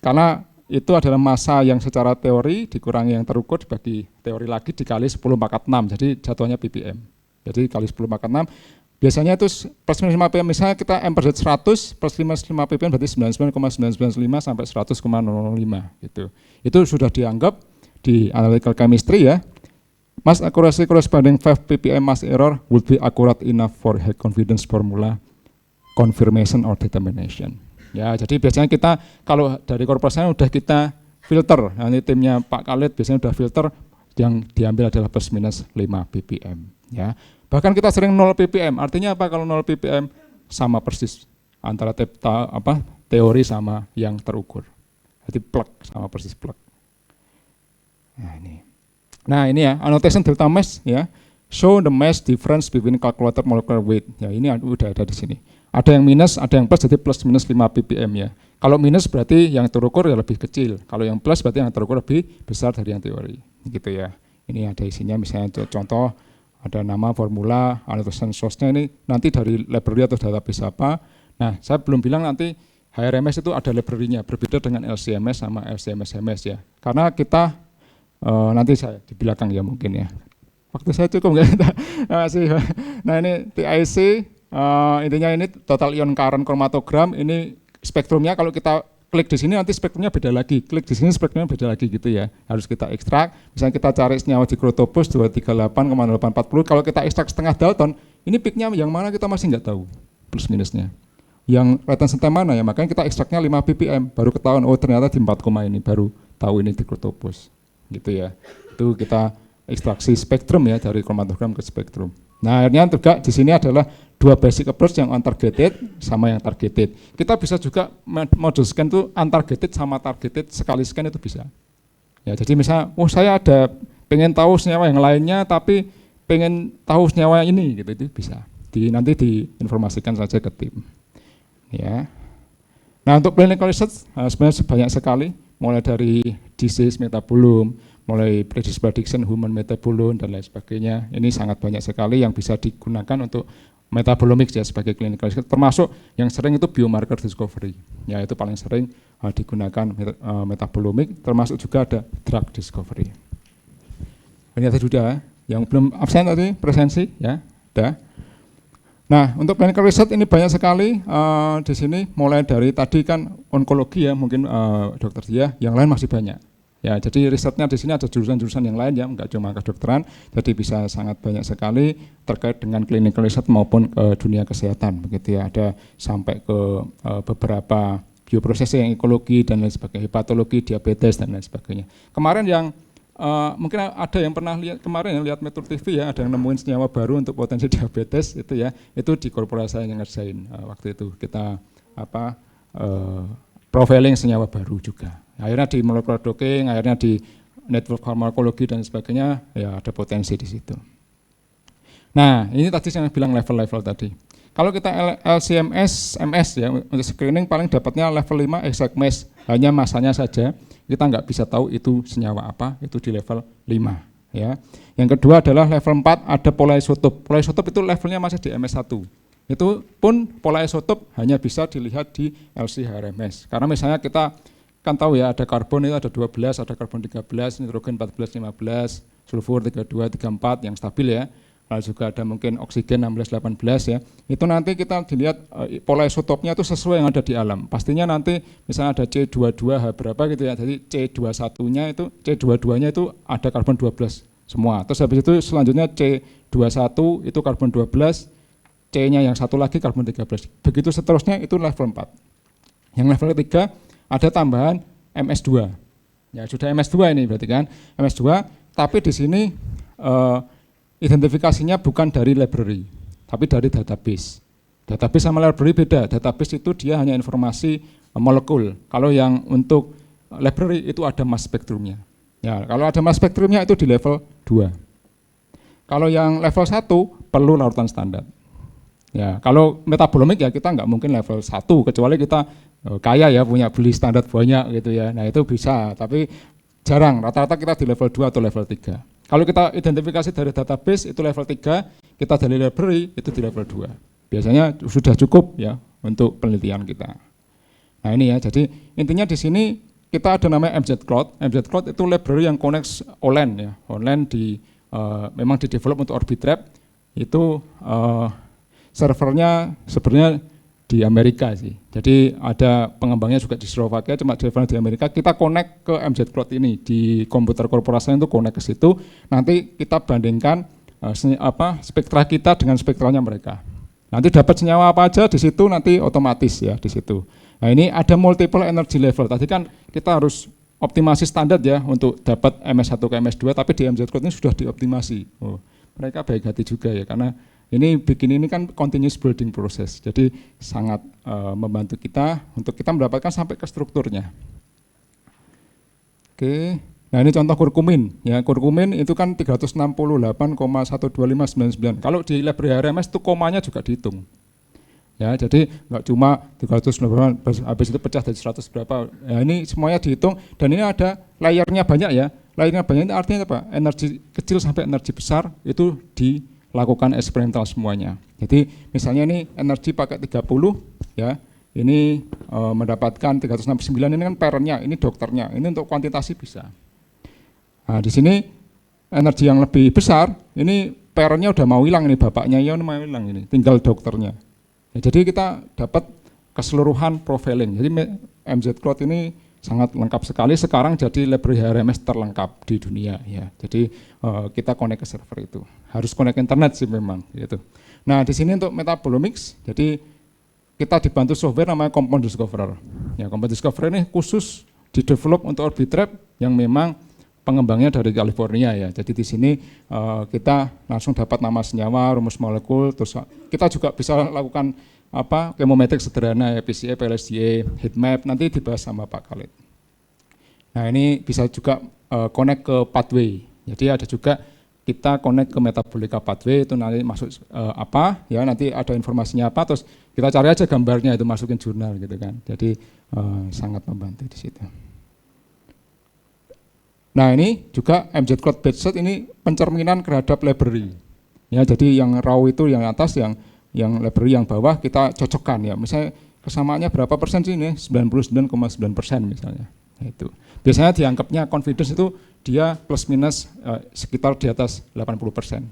karena itu adalah massa yang secara teori dikurangi yang terukur dibagi teori lagi dikali 10 pangkat 6, jadi jatuhnya ppm. Jadi kali 10 pangkat 6 biasanya itu plus minus 5 ppm, misalnya kita M/Z 100 plus minus 5 ppm berarti 99,995 sampai 100,005 gitu. Itu sudah dianggap di analytical chemistry ya. Mass accuracy corresponding 5 ppm mass error would be accurate enough for high confidence formula confirmation or determination. Ya, jadi biasanya kita kalau dari korporasi udah kita filter, nanti timnya Pak Khalid biasanya udah filter yang diambil adalah plus minus 5 ppm ya. Bahkan kita sering 0 ppm, artinya apa kalau 0 ppm? Sama persis antara teori sama yang terukur. Jadi plug sama persis plug. Nah ini ya, annotation delta mass ya. Show the mass difference between calculated molecular weight. Ya ini udah ada di sini. Ada yang minus, ada yang plus, jadi plus minus 5 ppm ya. Kalau minus berarti yang terukur ya lebih kecil. Kalau yang plus berarti yang terukur lebih besar dari yang teori. Gitu ya. Ini ada isinya misalnya contoh, ada nama, formula, annotation source-nya ini nanti dari library atau database apa. Nah, saya belum bilang nanti HRMS itu ada library-nya, berbeda dengan LCMS sama LCMS-MS ya. Karena kita, nanti saya di belakang ya mungkin ya. Waktu saya cukup nggak? Nah ini TIC, intinya ini total ion current chromatogram, ini spektrumnya kalau kita klik di sini nanti spektrumnya beda lagi, klik di sini spektrumnya beda lagi gitu ya, harus kita ekstrak. Misalnya kita cari senyawa di Crotopus 238,840, kalau kita ekstrak setengah Dalton, ini peaknya yang mana kita masih nggak tahu plus minusnya. Yang retention time mana ya, makanya kita ekstraknya 5 ppm, baru ketahuan oh ternyata di 4, ini baru tahu ini di Crotopus gitu ya. Itu kita ekstraksi spektrum ya dari chromatogram ke spektrum. Nah akhirnya juga di sini adalah dua basic approach yang untargeted sama yang targeted. Kita bisa juga model scan itu untargeted sama targeted sekali scan itu bisa. Ya jadi misalnya, oh saya ada pengen tahu senyawa yang lainnya tapi pengen tahu senyawa ini gitu itu bisa. Nanti diinformasikan saja ke tim. Ya. Nah untuk clinical research sebenarnya banyak sekali, mulai dari disease metabolome, mulai prediction human metabolome dan lain sebagainya. Ini sangat banyak sekali yang bisa digunakan untuk metabolomics ya sebagai clinical research, termasuk yang sering itu biomarker discovery. Ya itu paling sering digunakan metabolomics, termasuk juga ada drug discovery. Ini tadi sudah, yang belum absen tadi presensi ya, sudah. Nah untuk clinical research ini banyak sekali di sini, mulai dari tadi kan onkologi ya mungkin dokter dia, yang lain masih banyak. Ya, jadi risetnya di sini ada jurusan-jurusan yang lain ya, enggak cuma kedokteran, jadi bisa sangat banyak sekali terkait dengan clinical research maupun dunia kesehatan, begitu ya. Ada sampai ke beberapa bioproses yang ekologi dan lain sebagainya, hepatologi, diabetes dan lain sebagainya. Kemarin yang mungkin ada yang pernah lihat kemarin yang lihat Metro TV ya, ada yang nemuin senyawa baru untuk potensi diabetes itu ya, itu di korporasi yang ngerjain waktu itu kita profiling senyawa baru juga. Akhirnya di molecular docking, akhirnya di network farmakologi dan sebagainya, ya ada potensi di situ. Nah, ini tadi saya bilang level-level tadi. Kalau kita LCMS, MS ya, untuk screening paling dapatnya level 5 exact mass, hanya masanya saja, kita nggak bisa tahu itu senyawa apa, itu di level 5. Ya. Yang kedua adalah level 4 ada pola isotop. Pola isotop itu levelnya masih di MS1. Itu pun pola isotop hanya bisa dilihat di LC-HRMS. Karena misalnya kita kan tahu ya ada karbon itu ada 12, ada karbon 13, nitrogen 14, 15, sulfur 32, 34 yang stabil ya. Lalu juga ada mungkin oksigen 16, 18 ya. Itu nanti kita dilihat pola isotopnya itu sesuai yang ada di alam. Pastinya nanti misalnya ada C22H berapa gitu ya. Jadi C21-nya itu, C22-nya itu ada karbon 12 semua. Terus habis itu selanjutnya C21 itu karbon 12, C-nya yang satu lagi karbon 13. Begitu seterusnya itu level 4. Yang level 3 ada tambahan MS2. Ya sudah MS2 ini berarti kan. MS2, tapi di sini identifikasinya bukan dari library, tapi dari database. Database sama library beda. Database itu dia hanya informasi molekul. Kalau yang untuk library itu ada mass spektrumnya. Ya, kalau ada mass spektrumnya itu di level 2. Kalau yang level 1 perlu larutan standar. Ya, kalau metabolomik ya kita nggak mungkin level 1 kecuali kita kaya ya punya beli standar banyak gitu ya. Nah itu bisa, tapi jarang. Rata-rata kita di level 2 atau level 3. Kalau kita identifikasi dari database itu level 3, kita dari library itu di level 2. Biasanya sudah cukup ya untuk penelitian kita. Nah ini ya, jadi intinya di sini kita ada namanya MZ-Cloud. MZ-Cloud itu library yang connect online ya. Online memang di-develop untuk Orbitrap. Itu servernya sebenarnya di Amerika sih. Jadi ada pengembangnya juga di Slovakia, cuma developnya di Amerika. Kita connect ke MZ Cloud ini di komputer korporasi itu connect ke situ. Nanti kita bandingkan spektra kita dengan spektranya mereka. Nanti dapat senyawa apa aja di situ nanti otomatis ya di situ. Nah ini ada multiple energy level. Tadi kan kita harus optimasi standar ya untuk dapat MS1 ke MS2, tapi di MZ Cloud ini sudah dioptimasi. Mereka baik hati juga ya, karena ini bikin ini kan continuous building proses, jadi sangat membantu kita untuk kita mendapatkan sampai ke strukturnya. Oke, nah ini contoh kurkumin ya, kurkumin itu kan 368,12599. Kalau di library RMS itu komanya juga dihitung. Ya, jadi nggak cuma 300 berapa, habis itu pecah dari 100 berapa. Ya, ini semuanya dihitung dan ini ada layernya banyak ya. Layernya banyak itu artinya apa? Energi kecil sampai energi besar itu dilakukan eksperimental semuanya. Jadi misalnya ini energi pakai 30 ya. Ini mendapatkan 369, ini kan parentnya, ini dokternya. Ini untuk kuantitasi bisa. Nah, di sini energi yang lebih besar, ini parentnya udah mau hilang, ini bapaknya ya mau hilang, ini tinggal dokternya. Ya, jadi kita dapat keseluruhan profiling. Jadi MZ Cloud ini sangat lengkap sekali. Sekarang jadi library HRMS terlengkap di dunia ya. Jadi kita connect ke server itu. Harus connect internet sih memang gitu. Nah, di sini untuk metabolomics, jadi kita dibantu software namanya Compound Discoverer. Ya, Compound Discoverer ini khusus di-develop untuk Orbitrap yang memang pengembangnya dari California ya. Jadi di sini kita langsung dapat nama senyawa, rumus molekul, terus kita juga bisa lakukan chemometrik sederhana ya, PCA, PLSDA, heatmap, nanti dibahas sama Pak Khalid. Nah, ini bisa juga connect ke pathway. Jadi ada juga kita connect ke metabolika pathway, itu nanti masuk nanti ada informasinya apa, terus kita cari aja gambarnya, itu masukin jurnal gitu kan. Jadi sangat membantu di situ. Nah, ini juga MZ Cloud Batchset ini pencerminan terhadap library. Ya, jadi yang raw itu yang atas, yang library yang bawah kita cocokkan ya. Misalnya kesamaannya berapa persen sih ini? 99,9% misalnya. Nah, itu. Biasanya dianggapnya confidence itu dia plus minus sekitar di atas 80%.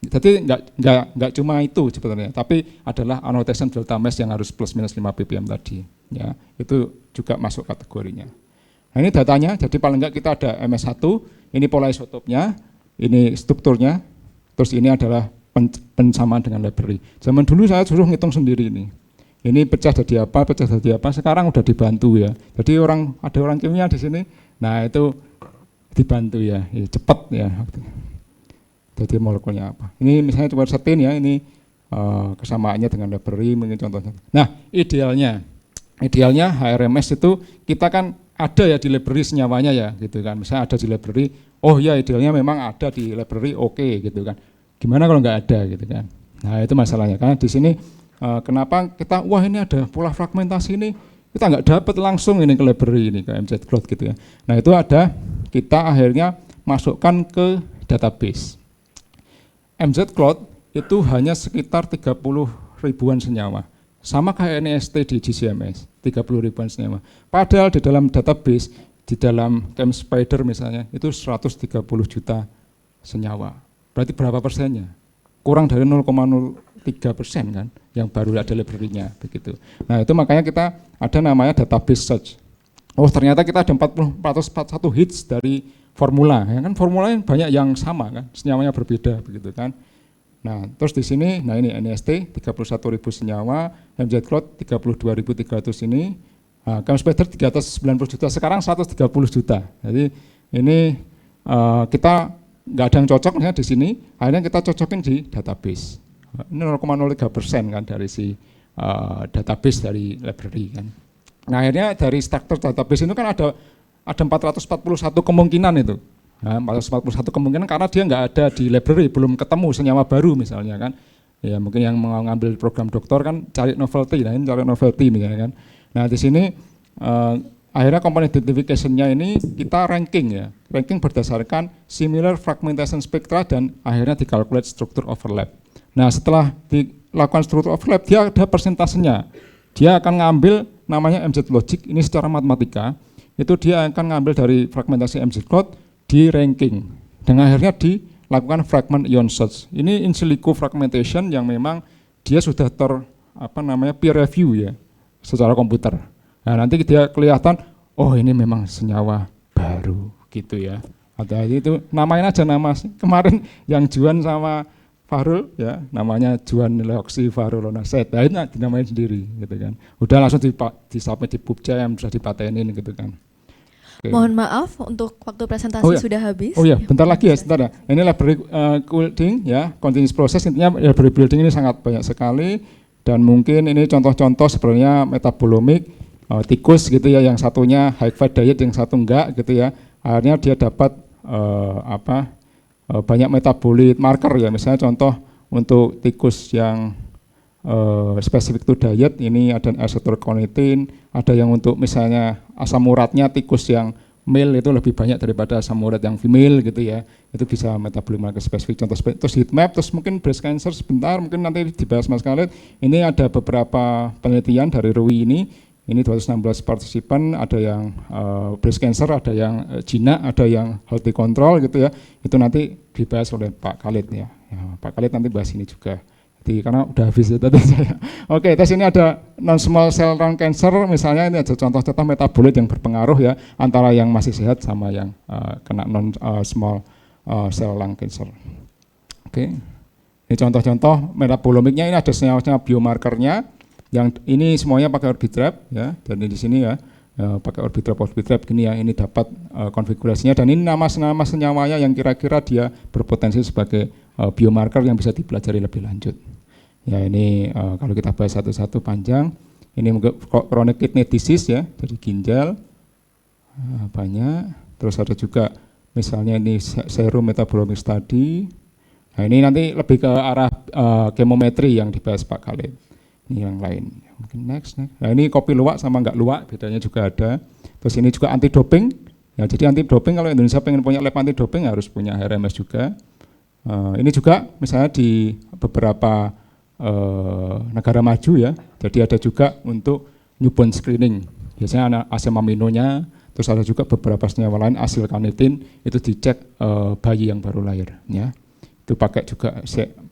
Jadi enggak cuma itu sebetulnya, tapi adalah annotation delta mass yang harus plus minus 5 ppm tadi. Ya, itu juga masuk kategorinya. Nah, ini datanya, jadi paling enggak kita ada MS1, ini pola isotopnya, ini strukturnya, terus ini adalah pensamaan dengan library. Zaman dulu saya suruh ngitung sendiri ini. Ini pecah jadi apa, sekarang udah dibantu ya. Jadi ada orang kimia di sini, nah itu dibantu ya, cepat ya. Jadi molekulnya apa. Ini misalnya quercetin ya, ini kesamaannya dengan library, mungkin contohnya. Nah, idealnya HRMS itu kita kan ada ya di library senyawanya ya gitu kan. Misalnya ada di library, oh ya idealnya memang ada di library, oke gitu kan. Gimana kalau nggak ada gitu kan. Nah, itu masalahnya, karena di sini kenapa kita wah ini ada pola fragmentasi ini, kita nggak dapat langsung ini ke library ini ke MZ Cloud gitu ya. Nah, itu ada, kita akhirnya masukkan ke database. MZ Cloud itu hanya sekitar 30 ribuan senyawa. Sama kayak NEST di GCMS, 30 ribuan senyawa. Padahal di dalam database, di dalam ChemSpider misalnya, itu 130 juta senyawa. Berarti berapa persennya? Kurang dari 0,03% kan, yang baru ada library-nya begitu. Nah, itu makanya kita ada namanya database search. Oh, ternyata kita ada 441 hits dari formula, ya kan formulanya banyak yang sama kan, senyawanya berbeda begitu kan. Nah, terus di sini, nah ini NEST 31.000 senyawa, MZ Cloud 32.300 ini, ChemSpider 390 juta, sekarang 130 juta. Jadi ini kita nggak ada yang cocok misalnya di sini, akhirnya kita cocokin di database. Ini 0,03% kan dari si database dari library kan. Nah, akhirnya dari struktur database itu kan ada 441 kemungkinan itu. Nah, 441 kemungkinan karena dia nggak ada di library, belum ketemu senyawa baru misalnya kan. Ya mungkin yang mau ngambil program doktor kan cari novelty, nah ini cari novelty misalnya kan. Nah, di sini akhirnya component identification-nya ini kita ranking ya. Ranking berdasarkan similar fragmentation spectra dan akhirnya dikalkulate struktur overlap. Nah, setelah dilakukan struktur overlap dia ada persentasenya. Dia akan ngambil namanya MZ logic, ini secara matematika itu dia akan ngambil dari fragmentasi MZ Cloud di ranking dan akhirnya dilakukan fragment ion search. Ini in silico fragmentation yang memang dia sudah peer review ya secara komputer. Nah, nanti dia kelihatan oh ini memang senyawa baru gitu ya. Atau itu namain aja nama kemarin yang Juan sama Fahrul ya, namanya Juan Leoxyfarulonacet. Nah, itu dinamain sendiri gitu kan. Udah langsung disubmit di PubChem, sudah dipatenin gitu kan. Mohon maaf untuk waktu presentasi sudah habis. Oh ya, bentar lagi ya, sebentar ya. Ini library building ya, continuous process, intinya library building ini sangat banyak sekali dan mungkin ini contoh-contoh sebenarnya metabolomik tikus gitu ya, yang satunya high fat diet, yang satu enggak gitu ya. Akhirnya dia dapat banyak metabolit marker ya, misalnya contoh untuk tikus yang spesifik to diet ini ada acetylcarnitin, ada yang untuk misalnya asam uratnya tikus yang male itu lebih banyak daripada asam urat yang female gitu ya, itu bisa metabolik marker spesifik, contoh terus heat map, terus mungkin breast cancer sebentar mungkin nanti dibahas Mas Khalid. Ini ada beberapa penelitian dari RUI ini 216 partisipan, ada yang breast cancer, ada yang jinak, ada yang healthy control gitu ya, itu nanti dibahas oleh Pak Khalid ya, Pak Khalid nanti bahas ini juga. Karena udah habis ya tadi saya. Oke, terus ini ada non small cell lung cancer, misalnya ini ada contoh-contoh metabolit yang berpengaruh ya antara yang masih sehat sama yang kena non small cell lung cancer. Oke, ini contoh-contoh metabolomiknya, ini ada senyawa biomarkernya, yang ini semuanya pakai Orbitrap ya, dan di sini ya pakai Orbitrap gini ya, ini dapat konfigurasinya, dan ini nama senyawanya yang kira-kira dia berpotensi sebagai biomarker yang bisa dipelajari lebih lanjut. Ya ini kalau kita bahas satu-satu panjang, ini chronic kidney disease ya, jadi ginjal banyak, terus ada juga misalnya ini serum metabolomic study. Nah ini nanti lebih ke arah kemometri yang dibahas Pak Khalid. Ini yang lain, mungkin next. Nah ini kopi luwak sama enggak luwak, bedanya juga ada. Terus ini juga anti doping. Ya jadi anti doping, kalau Indonesia pengen punya lab anti doping harus punya HRMS juga. Ini juga misalnya di beberapa negara maju ya, jadi ada juga untuk newborn screening, biasanya ada asam aminonya, terus ada juga beberapa senyawa lain, acetylcarnitin, itu dicek bayi yang baru lahir ya, itu pakai juga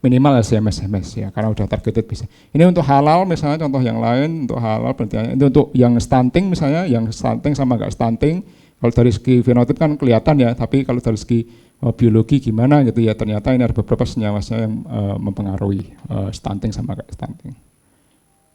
minimal SMS ya, karena udah targeted bisa. Ini untuk halal misalnya, contoh yang lain untuk halal penelitiannya, itu untuk yang stunting misalnya, yang stunting sama enggak stunting, kalau dari segi fenotip kan kelihatan ya, tapi kalau dari segi biologi gimana gitu ya, ternyata ini ada beberapa senyawa yang mempengaruhi stunting sama kayak stunting.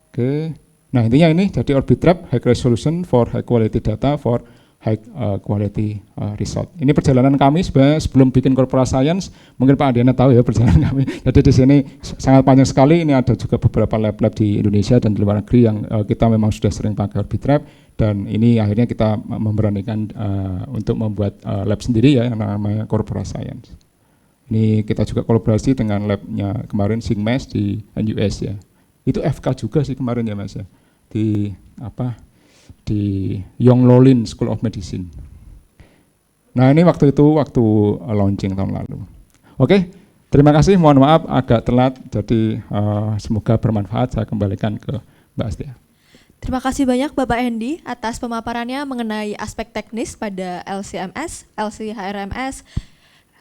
Oke, nah intinya ini jadi Orbitrap high resolution for high quality data for high quality result. Ini perjalanan kami sebenarnya sebelum bikin corporate science, mungkin Pak Adiana tahu ya perjalanan kami. Jadi di sini sangat panjang sekali. Ini ada juga beberapa lab-lab di Indonesia dan di luar negeri yang kita memang sudah sering pakai Orbitrap, dan ini akhirnya kita memberanikan untuk membuat lab sendiri ya yang namanya corporate science. Ini kita juga kolaborasi dengan labnya kemarin SIGMAS di NUS ya. Itu FK juga sih kemarin ya Mas ya. Di Yonglolin School of Medicine. Nah ini waktu launching tahun lalu. Oke, terima kasih, mohon maaf agak telat, jadi semoga bermanfaat. Saya kembalikan ke Mbak Astia. Terima kasih banyak Bapak Hendy atas pemaparannya mengenai aspek teknis pada LCMS, LC-HRMS,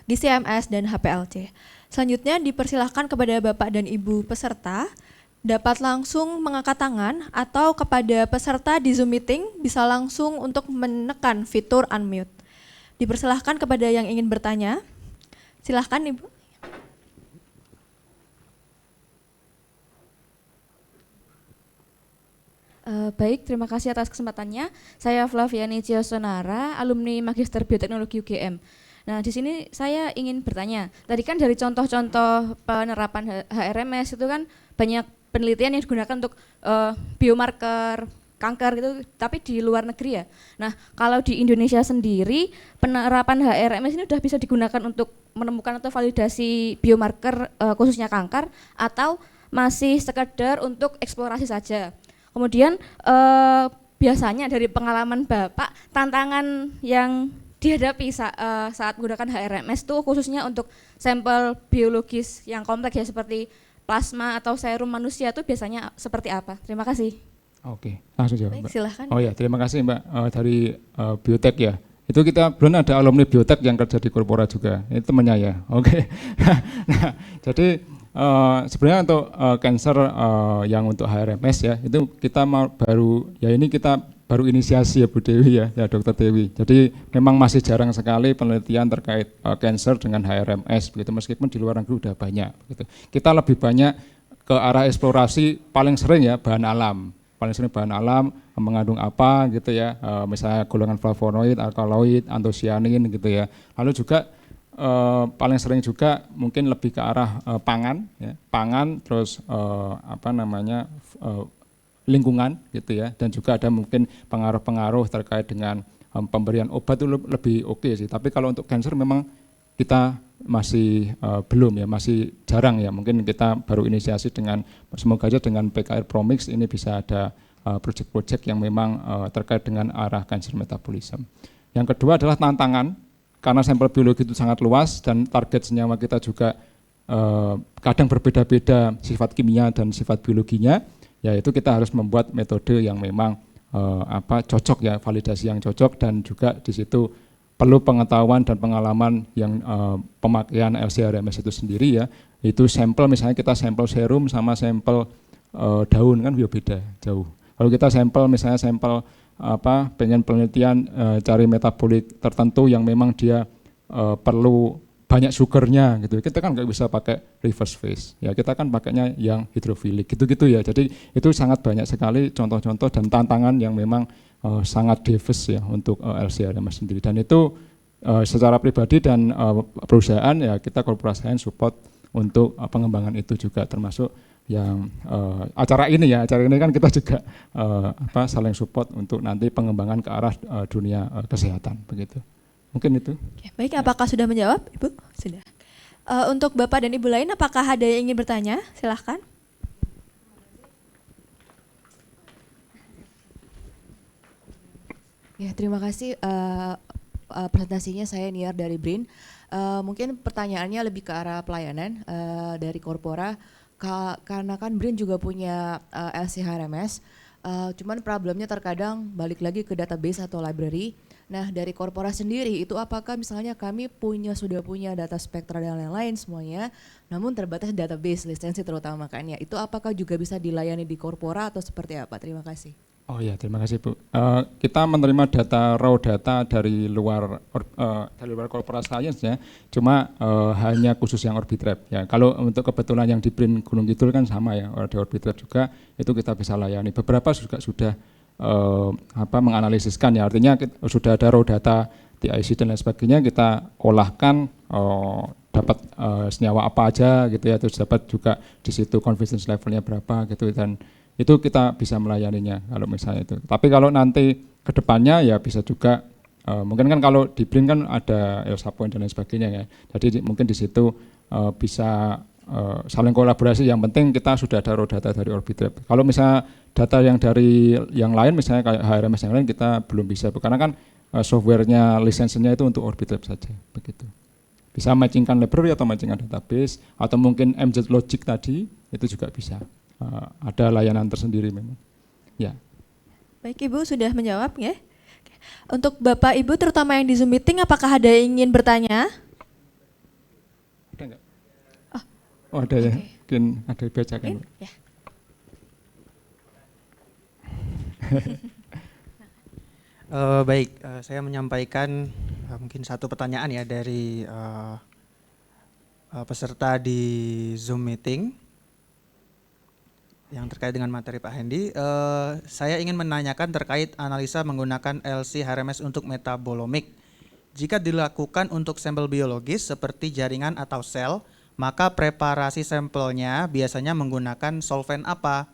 DCMS, dan HPLC. Selanjutnya dipersilahkan kepada Bapak dan Ibu peserta dapat langsung mengangkat tangan, atau kepada peserta di Zoom meeting bisa langsung untuk menekan fitur unmute. Dipersilahkan kepada yang ingin bertanya. Silahkan Ibu. Baik, terima kasih atas kesempatannya. Saya Flaviani Ciosonara, alumni Magister Bioteknologi UGM. Nah, di sini saya ingin bertanya. Tadi kan dari contoh-contoh penerapan HRMS itu kan banyak penelitian yang digunakan untuk biomarker kanker gitu, tapi di luar negeri ya. Nah, kalau di Indonesia sendiri penerapan HRMS ini sudah bisa digunakan untuk menemukan atau validasi biomarker khususnya kanker, atau masih sekedar untuk eksplorasi saja. Kemudian biasanya dari pengalaman Bapak, tantangan yang dihadapi saat menggunakan HRMS itu khususnya untuk sampel biologis yang kompleks ya, seperti plasma atau serum manusia, itu biasanya seperti apa? Terima kasih. Oke, langsung jawab Mbak. Silahkan. Oh ya, terima kasih Mbak dari Biotek ya. Itu kita belum ada alumni Biotek yang kerja di korporat juga, itu temannya ya. Oke. Nah, jadi sebenarnya untuk cancer yang untuk HRMS ya, itu kita baru inisiasi ya Bu Dewi ya Dokter Dewi. Jadi memang masih jarang sekali penelitian terkait cancer dengan HRMS begitu, meskipun di luar negeri udah banyak begitu. Kita lebih banyak ke arah eksplorasi, paling sering ya bahan alam. paling sering bahan alam mengandung apa gitu ya, misalnya golongan flavonoid, alkaloid, antosianin gitu ya. Lalu juga paling sering juga mungkin lebih ke arah pangan, ya. Pangan terus lingkungan gitu ya, dan juga ada mungkin pengaruh-pengaruh terkait dengan pemberian obat itu lebih oke sih. Tapi kalau untuk cancer memang kita masih belum ya, masih jarang ya. Mungkin kita baru inisiasi dengan, semoga aja dengan PKR Promix ini bisa ada proyek-proyek yang memang terkait dengan arah cancer metabolism. Yang kedua adalah tantangan, karena sampel biologi itu sangat luas dan target senyawa kita juga kadang berbeda-beda sifat kimia dan sifat biologinya, yaitu kita harus membuat metode yang memang cocok ya, validasi yang cocok, dan juga di situ perlu pengetahuan dan pengalaman yang pemakaian LC-RMS itu sendiri ya. Itu sampel, misalnya kita sampel serum sama sampel daun kan beda jauh. Kalau kita sampel misalnya sampel pengen penelitian cari metabolit tertentu yang memang dia perlu banyak sugarnya gitu, kita kan nggak bisa pakai reverse phase ya, kita kan pakainya yang hidrofilik gitu-gitu ya. Jadi itu sangat banyak sekali contoh-contoh dan tantangan yang memang sangat diverse ya untuk LC-RMS sendiri, dan itu secara pribadi dan perusahaan ya kita korporasi support untuk pengembangan itu juga, termasuk yang acara ini kan kita juga saling support untuk nanti pengembangan ke arah dunia kesehatan begitu. Mungkin itu. Oke, baik, apakah sudah menjawab, Ibu? Sudah. Untuk Bapak dan Ibu lain, apakah ada yang ingin bertanya? Silahkan. Ya, terima kasih presentasinya. Saya Niar dari BRIN. Mungkin pertanyaannya lebih ke arah pelayanan dari Korpora, karena kan BRIN juga punya LC-HRMS, cuman problemnya terkadang balik lagi ke database atau library. Nah, dari Korpora sendiri itu apakah misalnya kami sudah punya data spektra dan lain-lain semuanya, namun terbatas database lisensi terutama kan ya, itu apakah juga bisa dilayani di Korpora atau seperti apa? Terima kasih. Oh ya, terima kasih Bu. Kita menerima raw data dari luar Korpora Science ya, cuma hanya khusus yang Orbitrap ya. Kalau untuk kebetulan yang di BRIN Gunung Kidul kan sama ya, ada Orbitrap juga, itu kita bisa layani. Beberapa juga sudah menganalisiskan ya, artinya sudah ada raw data TIC dan lain sebagainya, kita olahkan dapat senyawa apa aja gitu ya, terus dapat juga di situ confidence levelnya berapa gitu, dan itu kita bisa melayaninya kalau misalnya itu. Tapi kalau nanti ke depannya ya bisa juga mungkin kan kalau di BRIN kan ada ELSA point dan lain sebagainya ya, jadi mungkin di situ bisa saling kolaborasi. Yang penting kita sudah ada raw data dari Orbitrap. Kalau misalnya data yang dari yang lain, misalnya kayak HRMS yang lain, kita belum bisa, karena kan softwarenya lisensinya itu untuk Orbitrap saja begitu. Bisa matchingkan library atau matchingkan database, atau mungkin MZ Logic tadi itu juga bisa. Ada layanan tersendiri memang. Ya. Baik, Ibu sudah menjawab ya. Untuk Bapak Ibu terutama yang di Zoom meeting, apakah ada yang ingin bertanya? Ada enggak? Oh ada ya, mungkin ada dibacakan. Ya. Baik, saya menyampaikan mungkin satu pertanyaan ya dari peserta di Zoom meeting yang terkait dengan materi Pak Hendy. Saya ingin menanyakan terkait analisa menggunakan LC-HRMS untuk metabolomik. Jika dilakukan untuk sampel biologis seperti jaringan atau sel, maka preparasi sampelnya biasanya menggunakan solvent apa?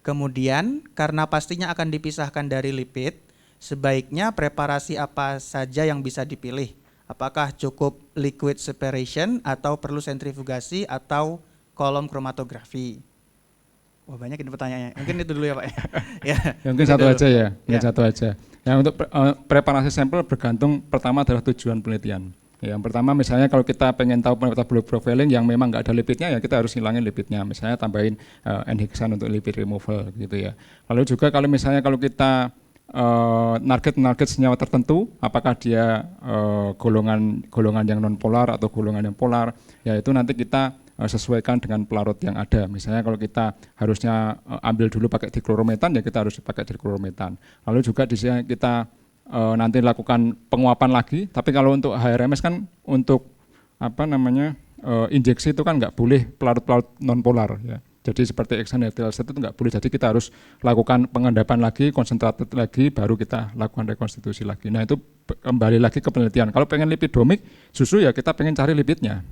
Kemudian karena pastinya akan dipisahkan dari lipid, sebaiknya preparasi apa saja yang bisa dipilih? Apakah cukup liquid separation atau perlu sentrifugasi atau kolom kromatografi? Wah, banyak ini pertanyaannya. Mungkin itu dulu ya Pak. Ya, mungkin satu aja ya. Mungkin satu aja. Yang untuk preparasi sampel bergantung, pertama adalah tujuan penelitian. Yang pertama misalnya kalau kita pengen tahu metabolic profiling yang memang nggak ada lipidnya, ya kita harus hilangin lipidnya, misalnya tambahin N-hexan untuk lipid removal gitu ya. Lalu juga kalau misalnya kalau kita target senyawa tertentu, apakah dia golongan yang non polar atau golongan yang polar, ya itu nanti kita sesuaikan dengan pelarut yang ada. Misalnya kalau kita harusnya ambil dulu pakai diklorometan, ya kita harus pakai diklorometan. Lalu juga di sini kita nanti lakukan penguapan lagi, tapi kalau untuk HRMS kan untuk injeksi itu kan nggak boleh pelarut-pelarut non polar ya. Jadi seperti external set itu nggak boleh. Jadi kita harus lakukan pengendapan lagi, concentrated lagi, baru kita lakukan rekonstitusi lagi. Nah itu kembali lagi ke penelitian. Kalau pengen lipidomik, justru ya kita pengen cari lipidnya.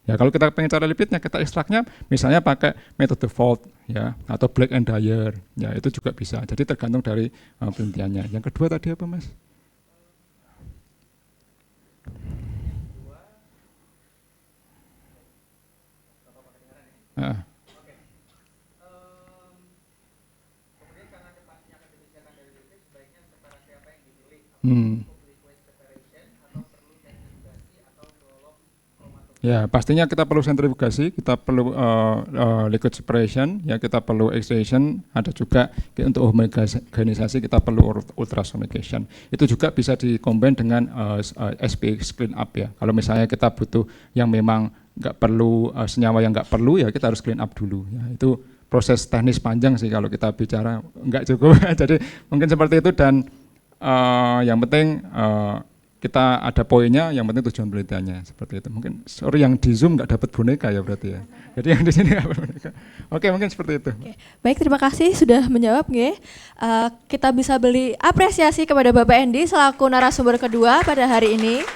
Ya kalau kita pengen cari lipidnya, kita ekstraknya misalnya pakai metode Volt ya atau Black and Dyer, ya itu juga bisa. Jadi tergantung dari penelitiannya. Yang kedua tadi apa Mas? Ah. Ya, pastinya kita perlu sentrifugasi, kita perlu liquid separation, ya kita perlu extraction, ada juga untuk homogenisasi kita perlu ultrasonication. Itu juga bisa dikombin dengan SPX clean up ya. Kalau misalnya kita butuh yang memang nggak perlu senyawa yang nggak perlu ya kita harus clean up dulu. Ya, itu proses teknis panjang sih kalau kita bicara nggak cukup. Jadi mungkin seperti itu dan yang penting kita ada poinnya, yang penting tujuan penelitiannya seperti itu. Mungkin sorry yang di Zoom nggak dapat boneka ya berarti ya. Jadi yang di sini nggak dapat boneka. Oke mungkin seperti itu. Oke. Baik, terima kasih sudah menjawab nggih. Kita bisa beri apresiasi kepada Bapak Endi selaku narasumber kedua pada hari ini.